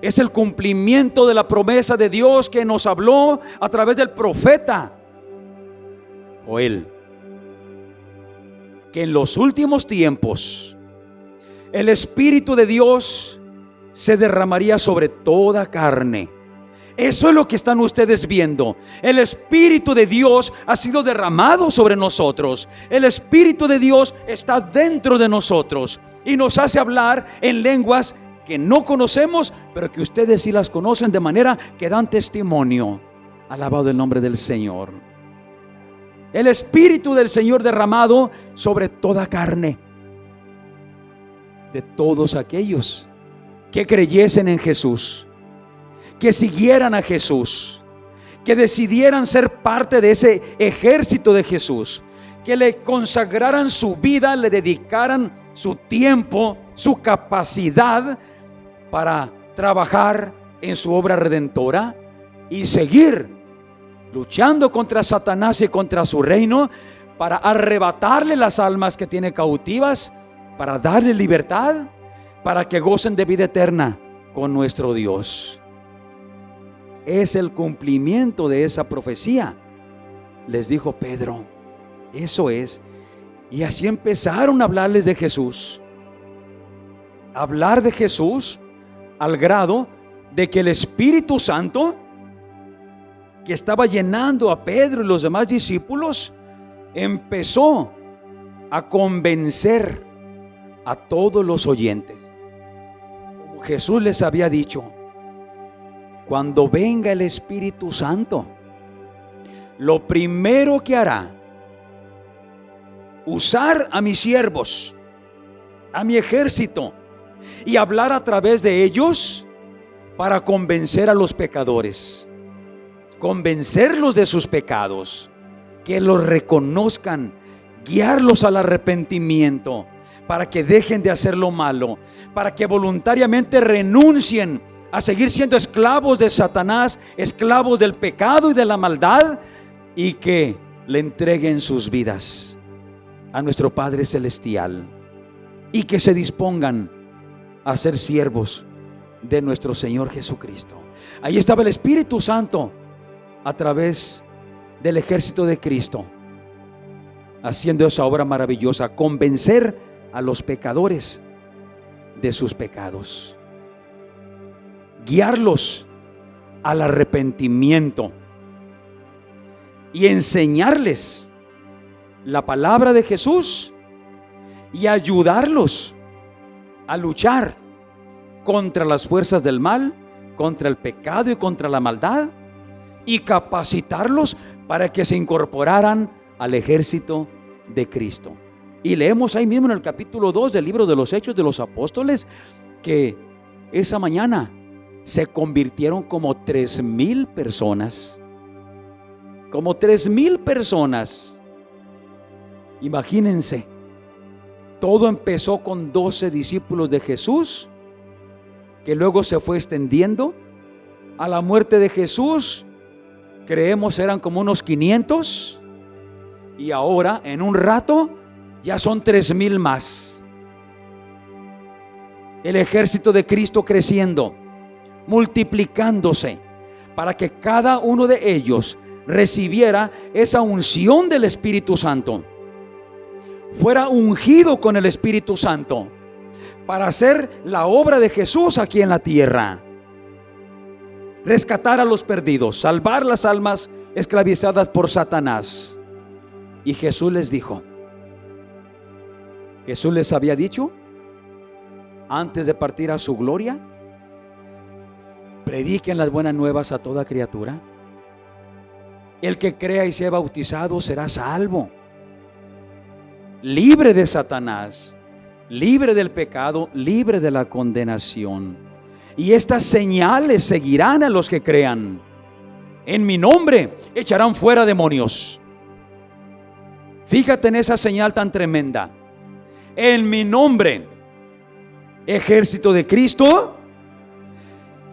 es el cumplimiento de la promesa de Dios que nos habló a través del profeta Joel, que en los últimos tiempos el Espíritu de Dios se derramaría sobre toda carne. Eso es lo que están ustedes viendo. El Espíritu de Dios ha sido derramado sobre nosotros. El Espíritu de Dios está dentro de nosotros y nos hace hablar en lenguas que no conocemos, pero que ustedes sí las conocen, de manera que dan testimonio. Alabado el nombre del Señor. El Espíritu del Señor derramado sobre toda carne, de todos aquellos que creyesen en Jesús, que siguieran a Jesús, que decidieran ser parte de ese ejército de Jesús, que le consagraran su vida, le dedicaran su tiempo, su capacidad para trabajar en su obra redentora y seguir luchando contra Satanás y contra su reino, para arrebatarle las almas que tiene cautivas, para darle libertad, para que gocen de vida eterna con nuestro Dios. Es el cumplimiento de esa profecía, les dijo Pedro. Eso es. Y así empezaron a hablarles de Jesús. Hablar de Jesús al grado de que el Espíritu Santo, que estaba llenando a Pedro y los demás discípulos, empezó a convencer a todos los oyentes. Como Jesús les había dicho, cuando venga el Espíritu Santo, lo primero que hará, usar a mis siervos, a mi ejército, y hablar a través de ellos para convencer a los pecadores, convencerlos de sus pecados, que los reconozcan, guiarlos al arrepentimiento, para que dejen de hacer lo malo, para que voluntariamente renuncien a seguir siendo esclavos de Satanás, esclavos del pecado y de la maldad, y que le entreguen sus vidas a nuestro Padre Celestial, y que se dispongan a ser siervos de nuestro Señor Jesucristo. Ahí estaba el Espíritu Santo a través del ejército de Cristo, haciendo esa obra maravillosa, convencer a los pecadores de sus pecados, guiarlos al arrepentimiento y enseñarles la palabra de Jesús y ayudarlos a luchar contra las fuerzas del mal, contra el pecado y contra la maldad, y capacitarlos para que se incorporaran al ejército de Cristo. Y leemos ahí mismo en el capítulo 2 del libro de los Hechos de los Apóstoles que esa mañana se convirtieron como 3,000 personas. Como 3,000 personas. Imagínense, todo empezó con 12 discípulos de Jesús, que luego se fue extendiendo. A la muerte de Jesús, creemos eran como unos 500, y ahora en un rato ya son 3,000 más. El ejército de Cristo creciendo, multiplicándose, para que cada uno de ellos recibiera esa unción del Espíritu Santo, fuera ungido con el Espíritu Santo para hacer la obra de Jesús aquí en la tierra, rescatar a los perdidos, salvar las almas esclavizadas por Satanás. Y Jesús les dijo, Jesús les había dicho antes de partir a su gloria: prediquen las buenas nuevas a toda criatura. El que crea y sea bautizado será salvo, libre de Satanás, libre del pecado, libre de la condenación. Y estas señales seguirán a los que crean. En mi nombre echarán fuera demonios. Fíjate en esa señal tan tremenda. En mi nombre, ejército de Cristo,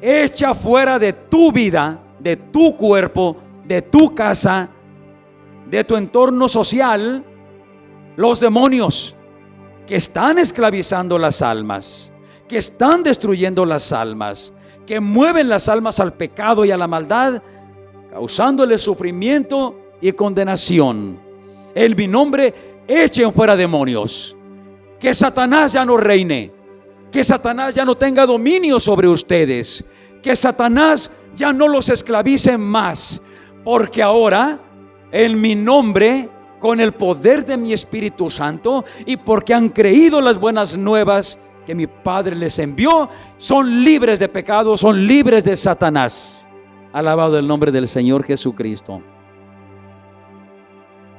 echa fuera de tu vida, de tu cuerpo, de tu casa, de tu entorno social, los demonios que están esclavizando las almas, que están destruyendo las almas, que mueven las almas al pecado y a la maldad, causándole sufrimiento y condenación. En mi nombre echen fuera demonios. Que Satanás ya no reine, que Satanás ya no tenga dominio sobre ustedes, que Satanás ya no los esclavice más, porque ahora en mi nombre, con el poder de mi Espíritu Santo, y porque han creído las buenas nuevas que mi Padre les envió, son libres de pecado, son libres de Satanás. Alabado el nombre del Señor Jesucristo.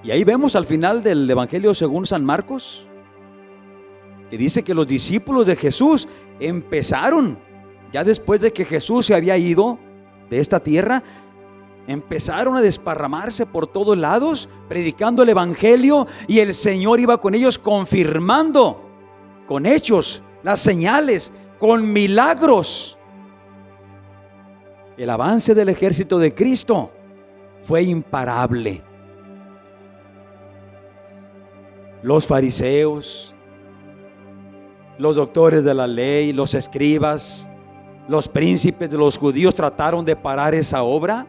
Y ahí vemos al final del Evangelio según San Marcos, que dice que los discípulos de Jesús empezaron, ya después de que Jesús se había ido de esta tierra, empezaron a desparramarse por todos lados, predicando el evangelio, y el Señor iba con ellos confirmando con hechos, las señales, con milagros. El avance del ejército de Cristo fue imparable. Los fariseos, los doctores de la ley, los escribas, los príncipes de los judíos trataron de parar esa obra.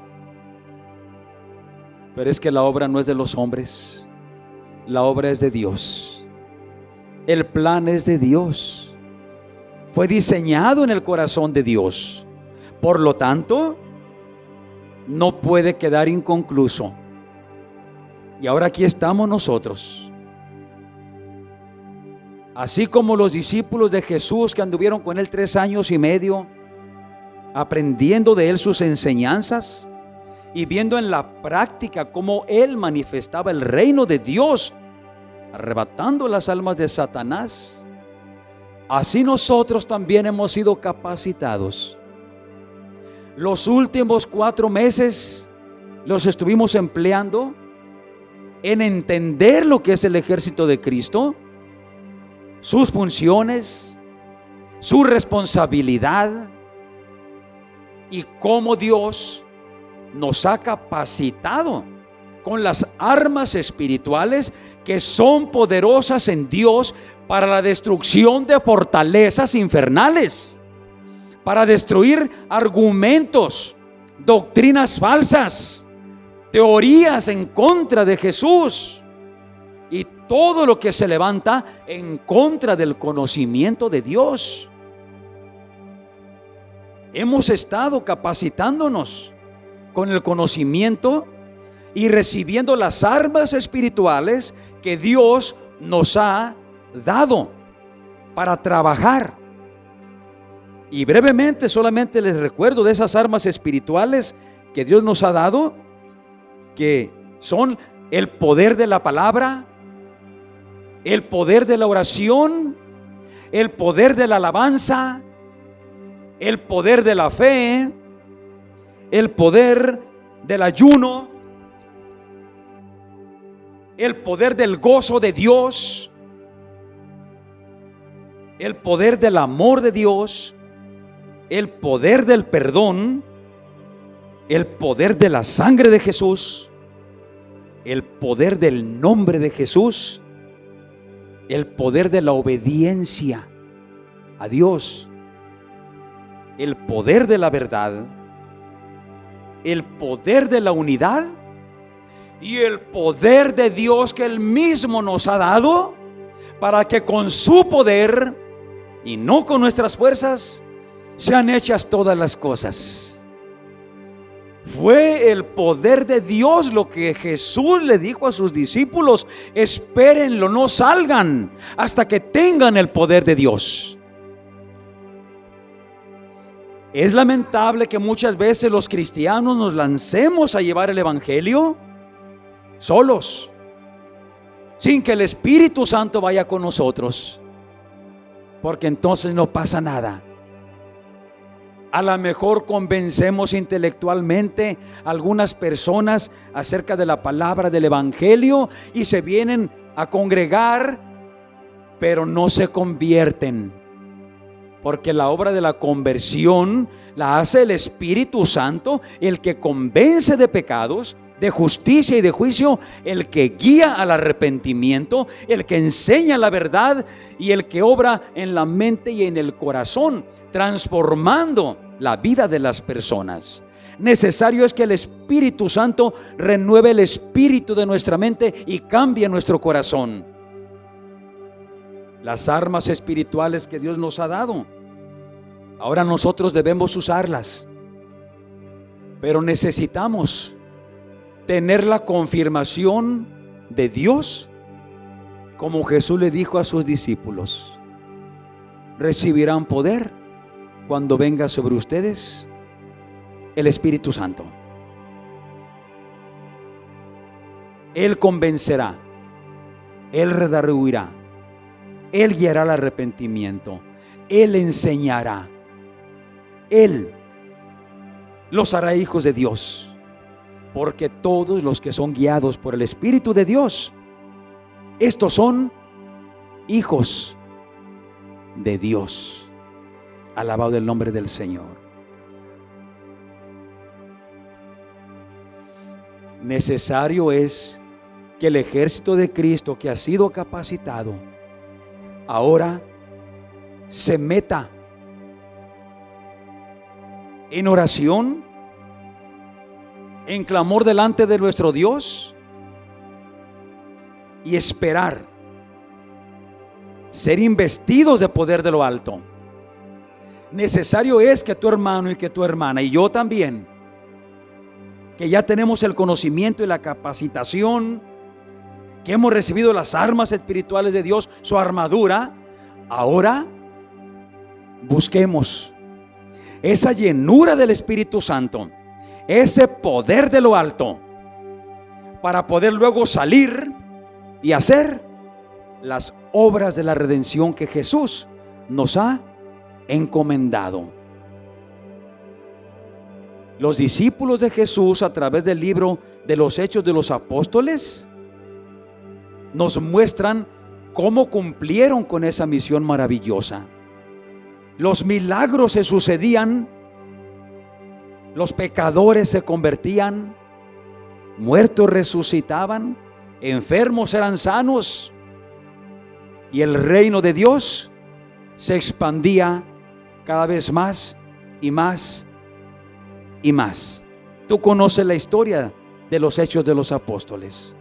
Pero es que la obra no es de los hombres, la obra es de Dios. El plan es de Dios. Fue diseñado en el corazón de Dios. Por lo tanto, no puede quedar inconcluso. Y ahora aquí estamos nosotros. Así como los discípulos de Jesús que anduvieron con Él 3 años y medio, aprendiendo de Él sus enseñanzas y viendo en la práctica cómo Él manifestaba el reino de Dios, arrebatando las almas de Satanás, así nosotros también hemos sido capacitados. Los últimos 4 meses los estuvimos empleando en entender lo que es el ejército de Cristo, sus funciones, su responsabilidad y cómo Dios nos ha capacitado con las armas espirituales que son poderosas en Dios para la destrucción de fortalezas infernales, para destruir argumentos, doctrinas falsas, teorías en contra de Jesús y todo lo que se levanta en contra del conocimiento de Dios. Hemos estado capacitándonos con el conocimiento y recibiendo las armas espirituales que Dios nos ha dado para trabajar. Y brevemente solamente les recuerdo de esas armas espirituales que Dios nos ha dado, que son el poder de la palabra, el poder de la oración, el poder de la alabanza, el poder de la fe, el poder del ayuno, el poder del gozo de Dios, el poder del amor de Dios, el poder del perdón, el poder de la sangre de Jesús, el poder del nombre de Jesús, el poder de la obediencia a Dios, el poder de la verdad, el poder de la unidad y el poder de Dios que Él mismo nos ha dado para que con su poder y no con nuestras fuerzas sean hechas todas las cosas. Fue el poder de Dios lo que Jesús le dijo a sus discípulos: espérenlo, no salgan hasta que tengan el poder de Dios. Es lamentable que muchas veces los cristianos nos lancemos a llevar el evangelio solos, sin que el Espíritu Santo vaya con nosotros, porque entonces no pasa nada. A lo mejor convencemos intelectualmente a algunas personas acerca de la palabra del evangelio y se vienen a congregar, pero no se convierten, porque la obra de la conversión la hace el Espíritu Santo, el que convence de pecados, de justicia y de juicio, el que guía al arrepentimiento, el que enseña la verdad y el que obra en la mente y en el corazón, transformando la vida de las personas. Necesario es que el Espíritu Santo renueve el espíritu de nuestra mente y cambie nuestro corazón. Las armas espirituales que Dios nos ha dado, ahora nosotros debemos usarlas, pero necesitamos tener la confirmación de Dios, como Jesús le dijo a sus discípulos: recibirán poder cuando venga sobre ustedes el Espíritu Santo. Él convencerá, Él redarguirá, Él guiará al arrepentimiento, Él enseñará, Él los hará hijos de Dios. porque todos los que son guiados por el Espíritu de Dios, estos son hijos de Dios. Alabado el nombre del Señor. Necesario es que el ejército de Cristo que ha sido capacitado ahora se meta en oración, en clamor delante de nuestro Dios y esperar ser investidos de poder de lo alto. Necesario es que tu hermano y que tu hermana y yo también, que ya tenemos el conocimiento y la capacitación, que hemos recibido las armas espirituales de Dios, su armadura, ahora busquemos esa llenura del Espíritu Santo, ese poder de lo alto, para poder luego salir y hacer las obras de la redención que Jesús nos ha encomendado. Los discípulos de Jesús, a través del libro de los Hechos de los Apóstoles, nos muestran cómo cumplieron con esa misión maravillosa. Los milagros se sucedían, los pecadores se convertían, muertos resucitaban, enfermos eran sanos, y el reino de Dios se expandía cada vez más y más y más. Tú conoces la historia de los Hechos de los Apóstoles,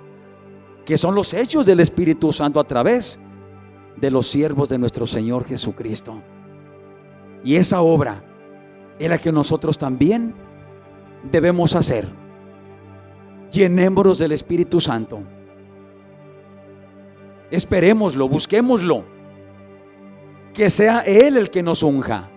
que son los hechos del Espíritu Santo a través de los siervos de nuestro Señor Jesucristo. Y esa obra es la que nosotros también debemos hacer. Llenémonos del Espíritu Santo. Esperémoslo, busquémoslo. Que sea Él el que nos unja.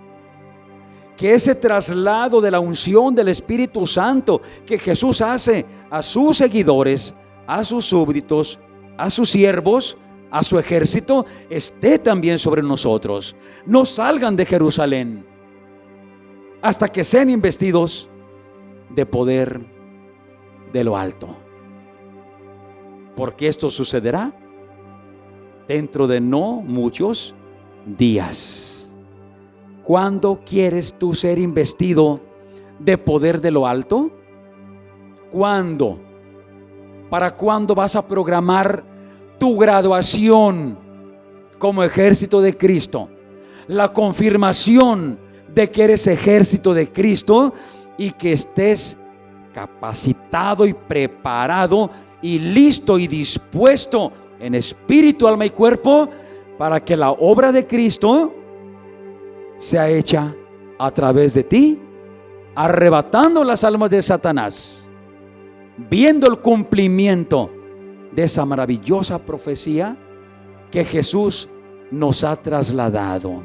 Que ese traslado de la unción del Espíritu Santo que Jesús hace a sus seguidores, a sus súbditos, a sus siervos, a su ejército, esté también sobre nosotros. No salgan de Jerusalén hasta que sean investidos de poder de lo alto, porque esto sucederá dentro de no muchos días. ¿Cuándo quieres tú ser investido de poder de lo alto? ¿Cuándo? ¿Para cuándo vas a programar tu graduación como ejército de Cristo? La confirmación de que eres ejército de Cristo y que estés capacitado y preparado y listo y dispuesto en espíritu, alma y cuerpo para que la obra de Cristo sea hecha a través de ti, arrebatando las almas de Satanás, viendo el cumplimiento de esa maravillosa profecía que Jesús nos ha trasladado.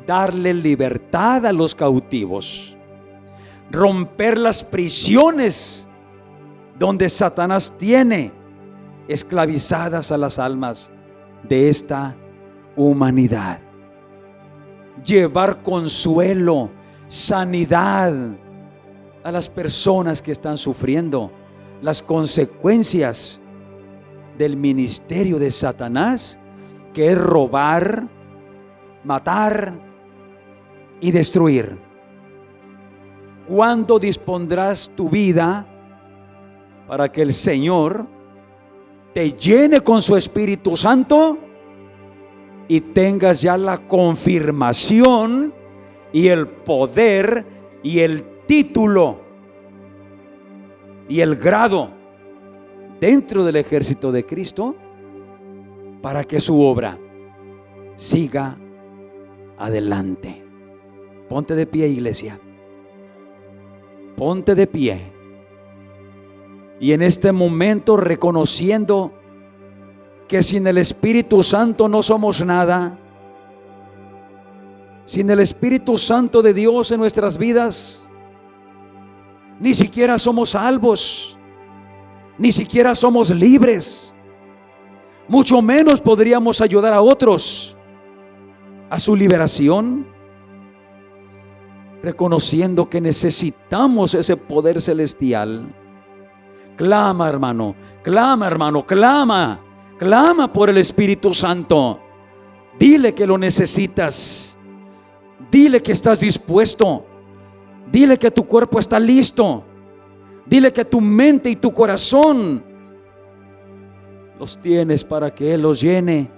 Darle libertad a los cautivos, romper las prisiones donde Satanás tiene esclavizadas a las almas de esta humanidad. Llevar consuelo, sanidad a las personas que están sufriendo las consecuencias del ministerio de Satanás, que es robar, matar y destruir. ¿Cuándo dispondrás tu vida para que el Señor te llene con su Espíritu Santo y tengas ya la confirmación y el poder y el título y el grado dentro del ejército de Cristo para que su obra siga adelante? Ponte de pie, iglesia. Ponte de pie. Y en este momento, reconociendo que sin el Espíritu Santo no somos nada, sin el Espíritu Santo de Dios en nuestras vidas, ni siquiera somos salvos, ni siquiera somos libres, mucho menos podríamos ayudar a otros a su liberación. reconociendo que necesitamos ese poder celestial. Clama, hermano, clama, hermano, clama, clama por el Espíritu Santo. Dile que lo necesitas. Dile que estás dispuesto. Dile que tu cuerpo está listo. Dile que tu mente y tu corazón los tienes para que Él los llene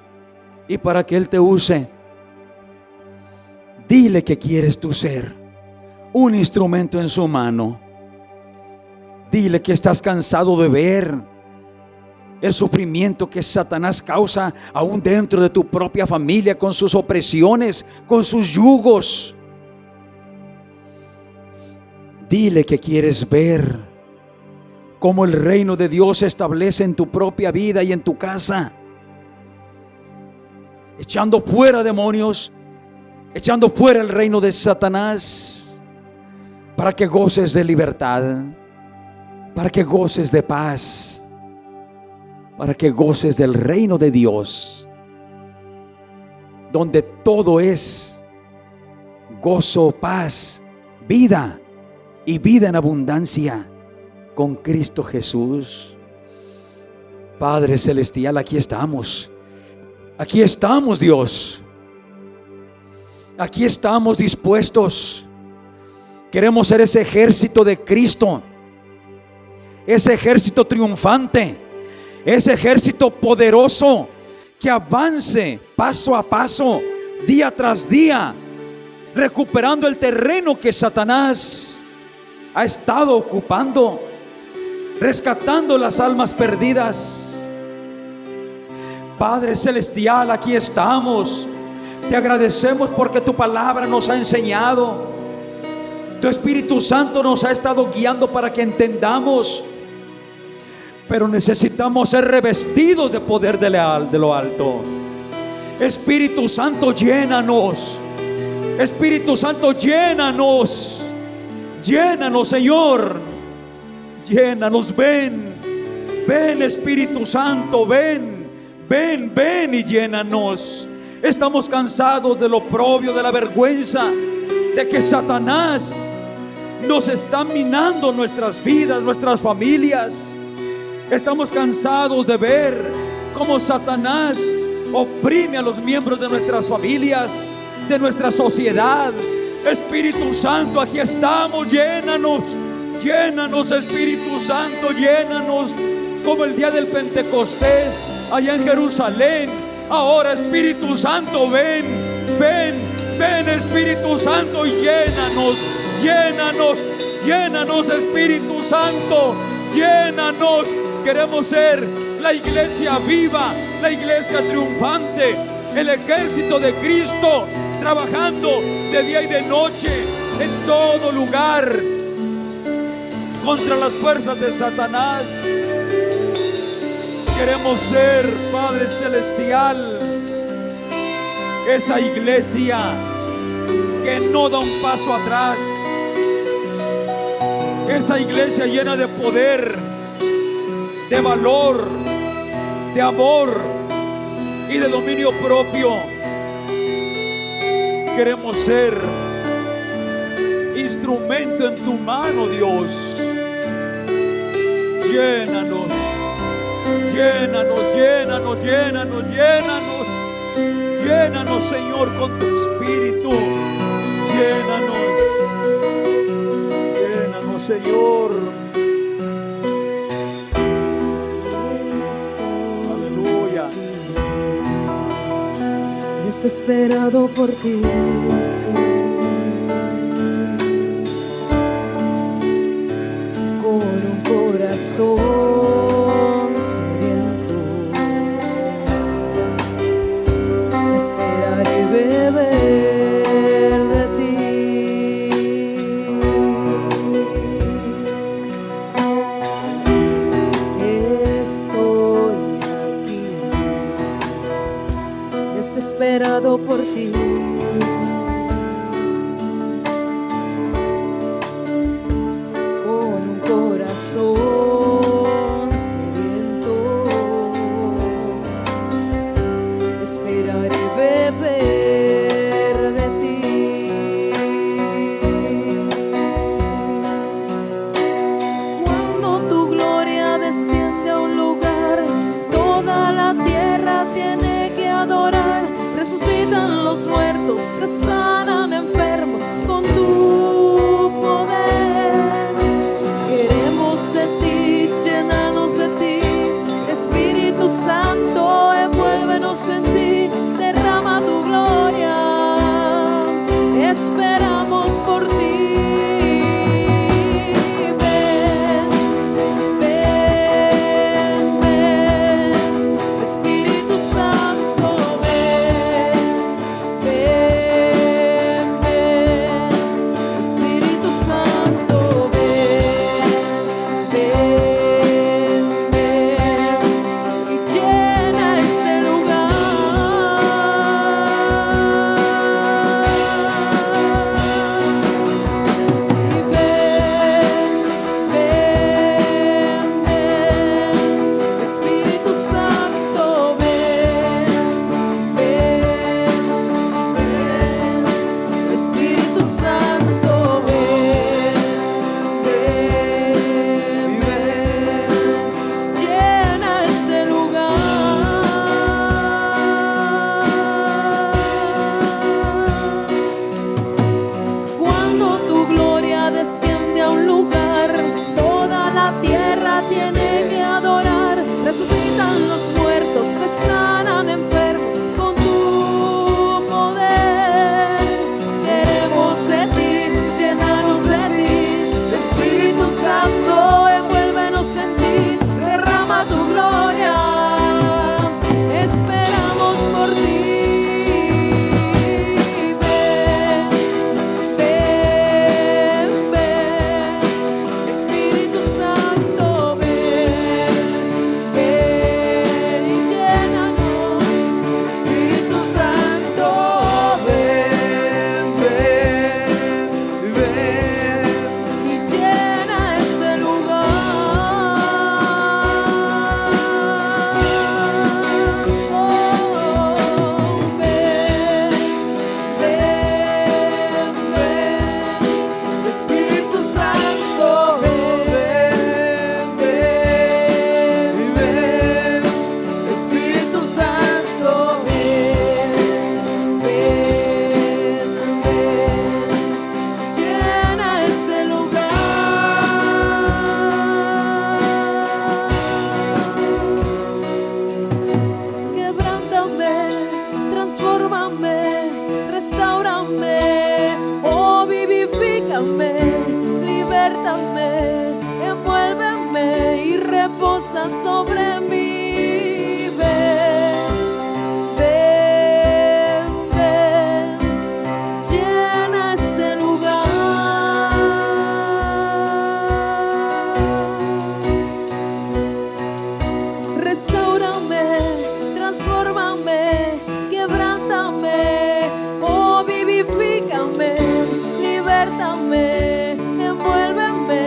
y para que Él te use. Dile que quieres tú ser un instrumento en su mano. Dile que estás cansado de ver el sufrimiento que Satanás causa aún dentro de tu propia familia, con sus opresiones, con sus yugos. Dile que quieres ver cómo el reino de Dios se establece en tu propia vida y en tu casa, echando fuera demonios, echando fuera el reino de Satanás, para que goces de libertad, para que goces de paz, para que goces del reino de Dios, donde todo es gozo, paz, vida y vida en abundancia con Cristo Jesús. Padre celestial, aquí estamos. Aquí estamos, Dios. Aquí estamos dispuestos. Queremos ser ese ejército de Cristo, ese ejército triunfante, ese ejército poderoso que avance paso a paso, día tras día, recuperando el terreno que Satanás ha estado ocupando, rescatando las almas perdidas. Padre celestial, aquí estamos. Te agradecemos porque tu palabra nos ha enseñado. Tu Espíritu Santo nos ha estado guiando para que entendamos. Pero necesitamos ser revestidos de poder de lo alto. Espíritu Santo, llénanos. Espíritu Santo, llénanos. Llénanos, Señor. Llénanos, ven. Ven, Espíritu Santo, ven. Ven, ven y llénanos. Estamos cansados del oprobio, de la vergüenza, de que Satanás nos está minando nuestras vidas, nuestras familias. Estamos cansados de ver cómo Satanás oprime a los miembros de nuestras familias, de nuestra sociedad. Espíritu Santo, aquí estamos. Llénanos, llénanos, Espíritu Santo, llénanos, como el día del Pentecostés allá en Jerusalén. Ahora, Espíritu Santo, ven, ven, ven, Espíritu Santo, y llénanos, llénanos, llénanos, Espíritu Santo, llénanos. Queremos ser la iglesia viva, la iglesia triunfante, el ejército de Cristo, trabajando de día y de noche en todo lugar contra las fuerzas de Satanás. Queremos ser, Padre celestial, esa iglesia que no da un paso atrás, esa iglesia llena de poder, de valor, de amor y de dominio propio. Queremos ser instrumento en tu mano, Dios. Llénanos, llénanos, llénanos, llénanos, llénanos. Llénanos, Señor, con tu Espíritu. Llénanos, llénanos, Señor. Aleluya. Desesperado por ti, con un corazón sediento, esperar y beber de ti. Estoy aquí, desesperado por ti, con un corazón sediento, esperar y beber de ti. los muertos, se sanan enfermos con tu poder. Queremos de ti, llénanos de ti, Espíritu Santo, envuélvenos en ti, derrama tu gloria, esperamos por ti. Reposa sobre mí, ven, ven, ven, llena este lugar. Restáurame, transfórmame, quebrántame, oh vivifícame, libértame, envuélveme,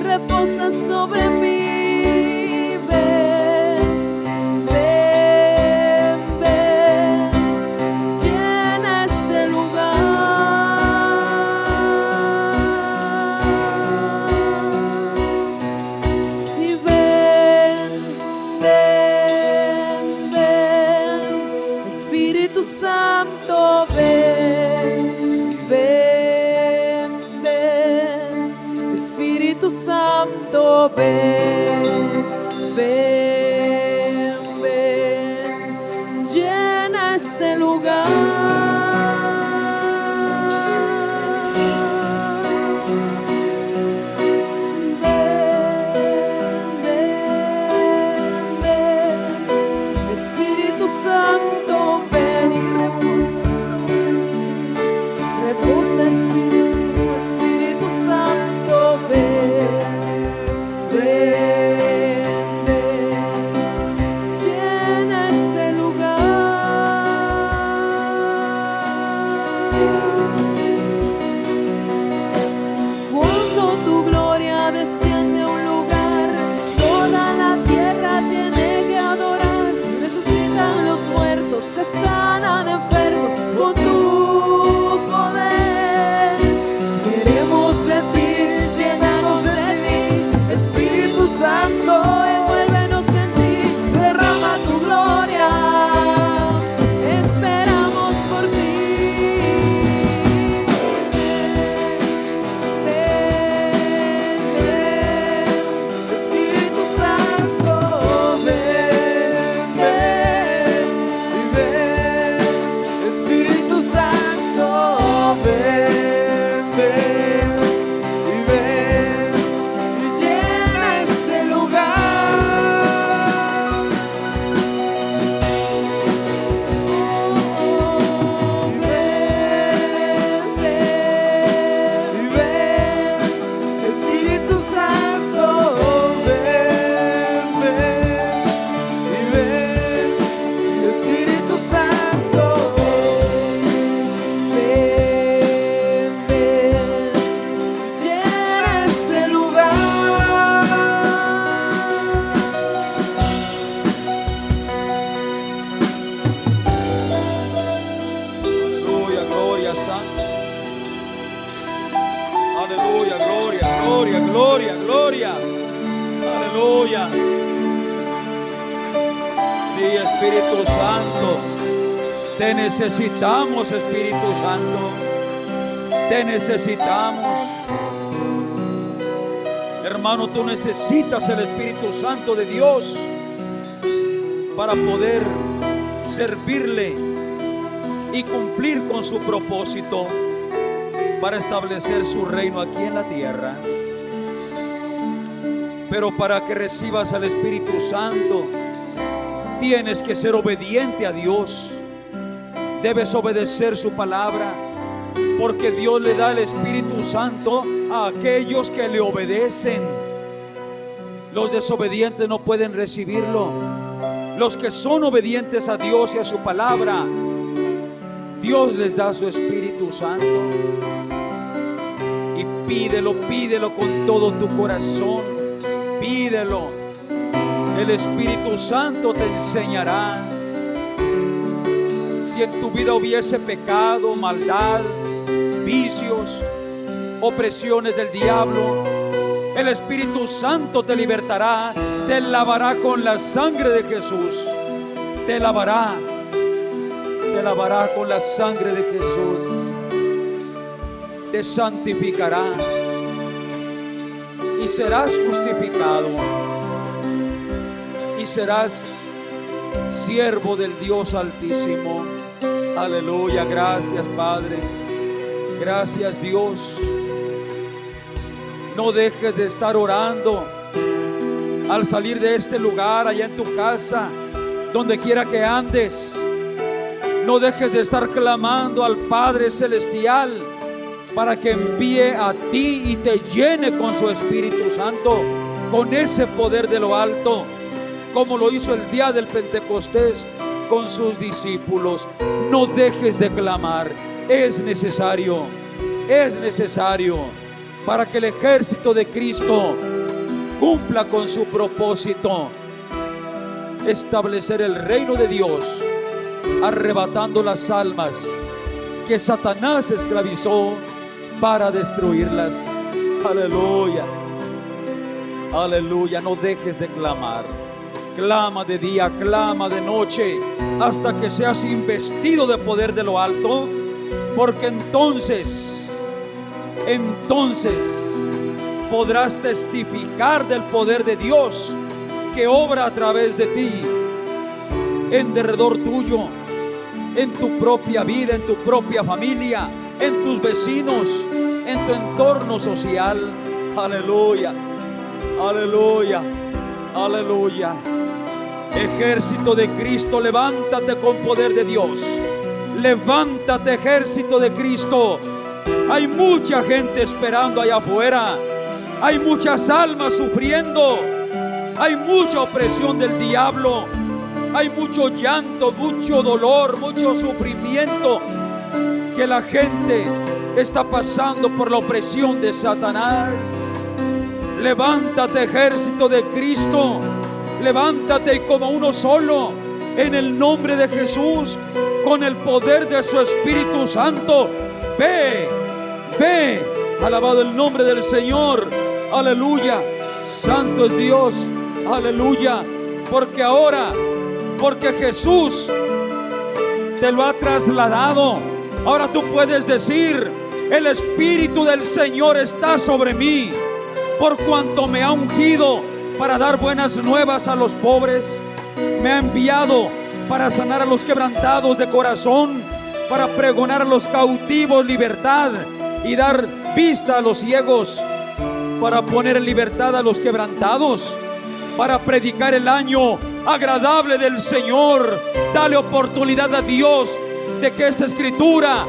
reposa sobre mí. Santo, ven, ven, ven, Espíritu Santo, ven, ven, ven, llena este lugar. Ven, ven, ven, Espíritu Santo, ven y reposa sobre mí. Reposa, Espíritu, Espíritu Santo, ven, ven, ven, llena ese lugar. gloria, gloria. Aleluya. Sí, Espíritu Santo, te necesitamos, Espíritu Santo. Te necesitamos. Hermano, tú necesitas el Espíritu Santo de Dios para poder servirle y cumplir con su propósito para establecer su reino aquí en la tierra. Pero para que recibas al Espíritu Santo, tienes que ser obediente a Dios. Debes obedecer su palabra, porque Dios le da el Espíritu Santo a aquellos que le obedecen. Los desobedientes no pueden recibirlo. Los que son obedientes a Dios y a su palabra, Dios les da su Espíritu Santo. Y pídelo, pídelo con todo tu corazón. Pídelo. El Espíritu Santo te enseñará. Si en tu vida hubiese pecado, maldad, vicios, opresiones del diablo, el Espíritu Santo te libertará, te lavará con la sangre de Jesús. Te lavará con la sangre de Jesús. Te santificará y serás justificado y serás siervo del Dios Altísimo. Aleluya, gracias Padre, gracias Dios. No dejes de estar orando al salir de este lugar, allá en tu casa, donde quiera que andes. No dejes de estar clamando al Padre Celestial para que envíe a ti y te llene con su Espíritu Santo, con ese poder de lo alto, como lo hizo el día del Pentecostés con sus discípulos. No dejes de clamar. Es necesario para que el ejército de Cristo cumpla con su propósito: establecer el reino de Dios, arrebatando las almas que Satanás esclavizó para destruirlas. Aleluya, aleluya. No dejes de clamar. Clama de día, clama de noche, hasta que seas investido de poder de lo alto, porque entonces podrás testificar del poder de Dios que obra a través de ti, en derredor tuyo, en tu propia vida, en tu propia familia, en tus vecinos, en tu entorno social. Aleluya, aleluya, aleluya. Ejército de Cristo, levántate con poder de Dios. Levántate, ejército de Cristo. Hay mucha gente esperando allá afuera. Hay muchas almas sufriendo. Hay mucha opresión del diablo. Hay mucho llanto, mucho dolor, mucho sufrimiento, que la gente está pasando por la opresión de Satanás. Levántate, ejército de Cristo. Levántate y como uno solo, en el nombre de Jesús, con el poder de su Espíritu Santo. Ve, alabado el nombre del Señor. Aleluya, santo es Dios. Aleluya, porque Jesús te lo ha trasladado. Ahora tú puedes decir: el Espíritu del Señor está sobre mí, por cuanto me ha ungido para dar buenas nuevas a los pobres. Me ha enviado para sanar a los quebrantados de corazón, para pregonar a los cautivos libertad y dar vista a los ciegos, para poner en libertad a los quebrantados, para predicar el año agradable del Señor. Dale oportunidad a Dios de que esta escritura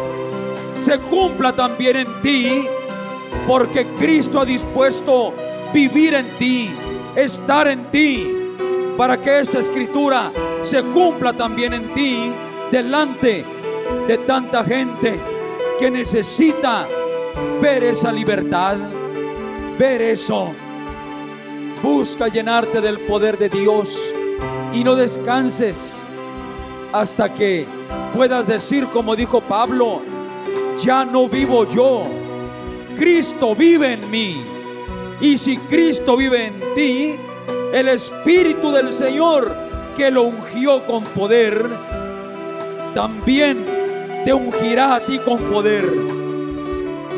se cumpla también en ti, porque Cristo ha dispuesto vivir en ti, estar en ti, para que esta escritura se cumpla también en ti, delante de tanta gente que necesita ver esa libertad, ver eso. Busca llenarte del poder de Dios y no descanses hasta que puedas decir, como dijo Pablo: ya no vivo yo, Cristo vive en mí. Y si Cristo vive en ti, el Espíritu del Señor que lo ungió con poder, también te ungirá a ti con poder,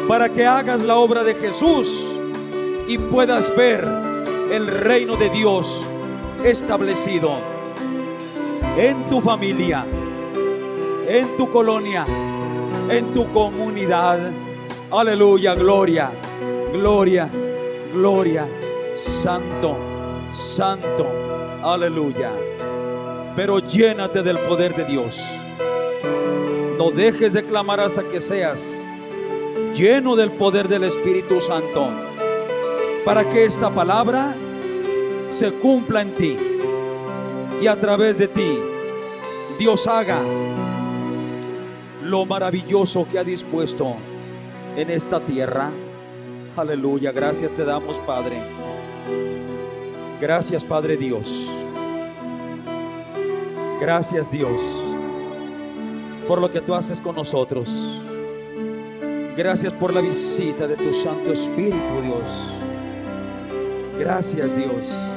para que hagas la obra de Jesús y puedas ver el reino de Dios establecido en tu familia, en tu colonia, en tu comunidad. Aleluya, gloria, gloria, gloria. Santo, santo, aleluya. Pero llénate del poder de Dios. No dejes de clamar hasta que seas lleno del poder del Espíritu Santo, para que esta palabra se cumpla en ti y a través de ti Dios haga lo maravilloso que ha dispuesto en esta tierra. Aleluya, gracias te damos, Padre. Gracias, Padre Dios. Gracias, Dios, por lo que tú haces con nosotros. Gracias por la visita de tu Santo Espíritu, Dios. Gracias, Dios.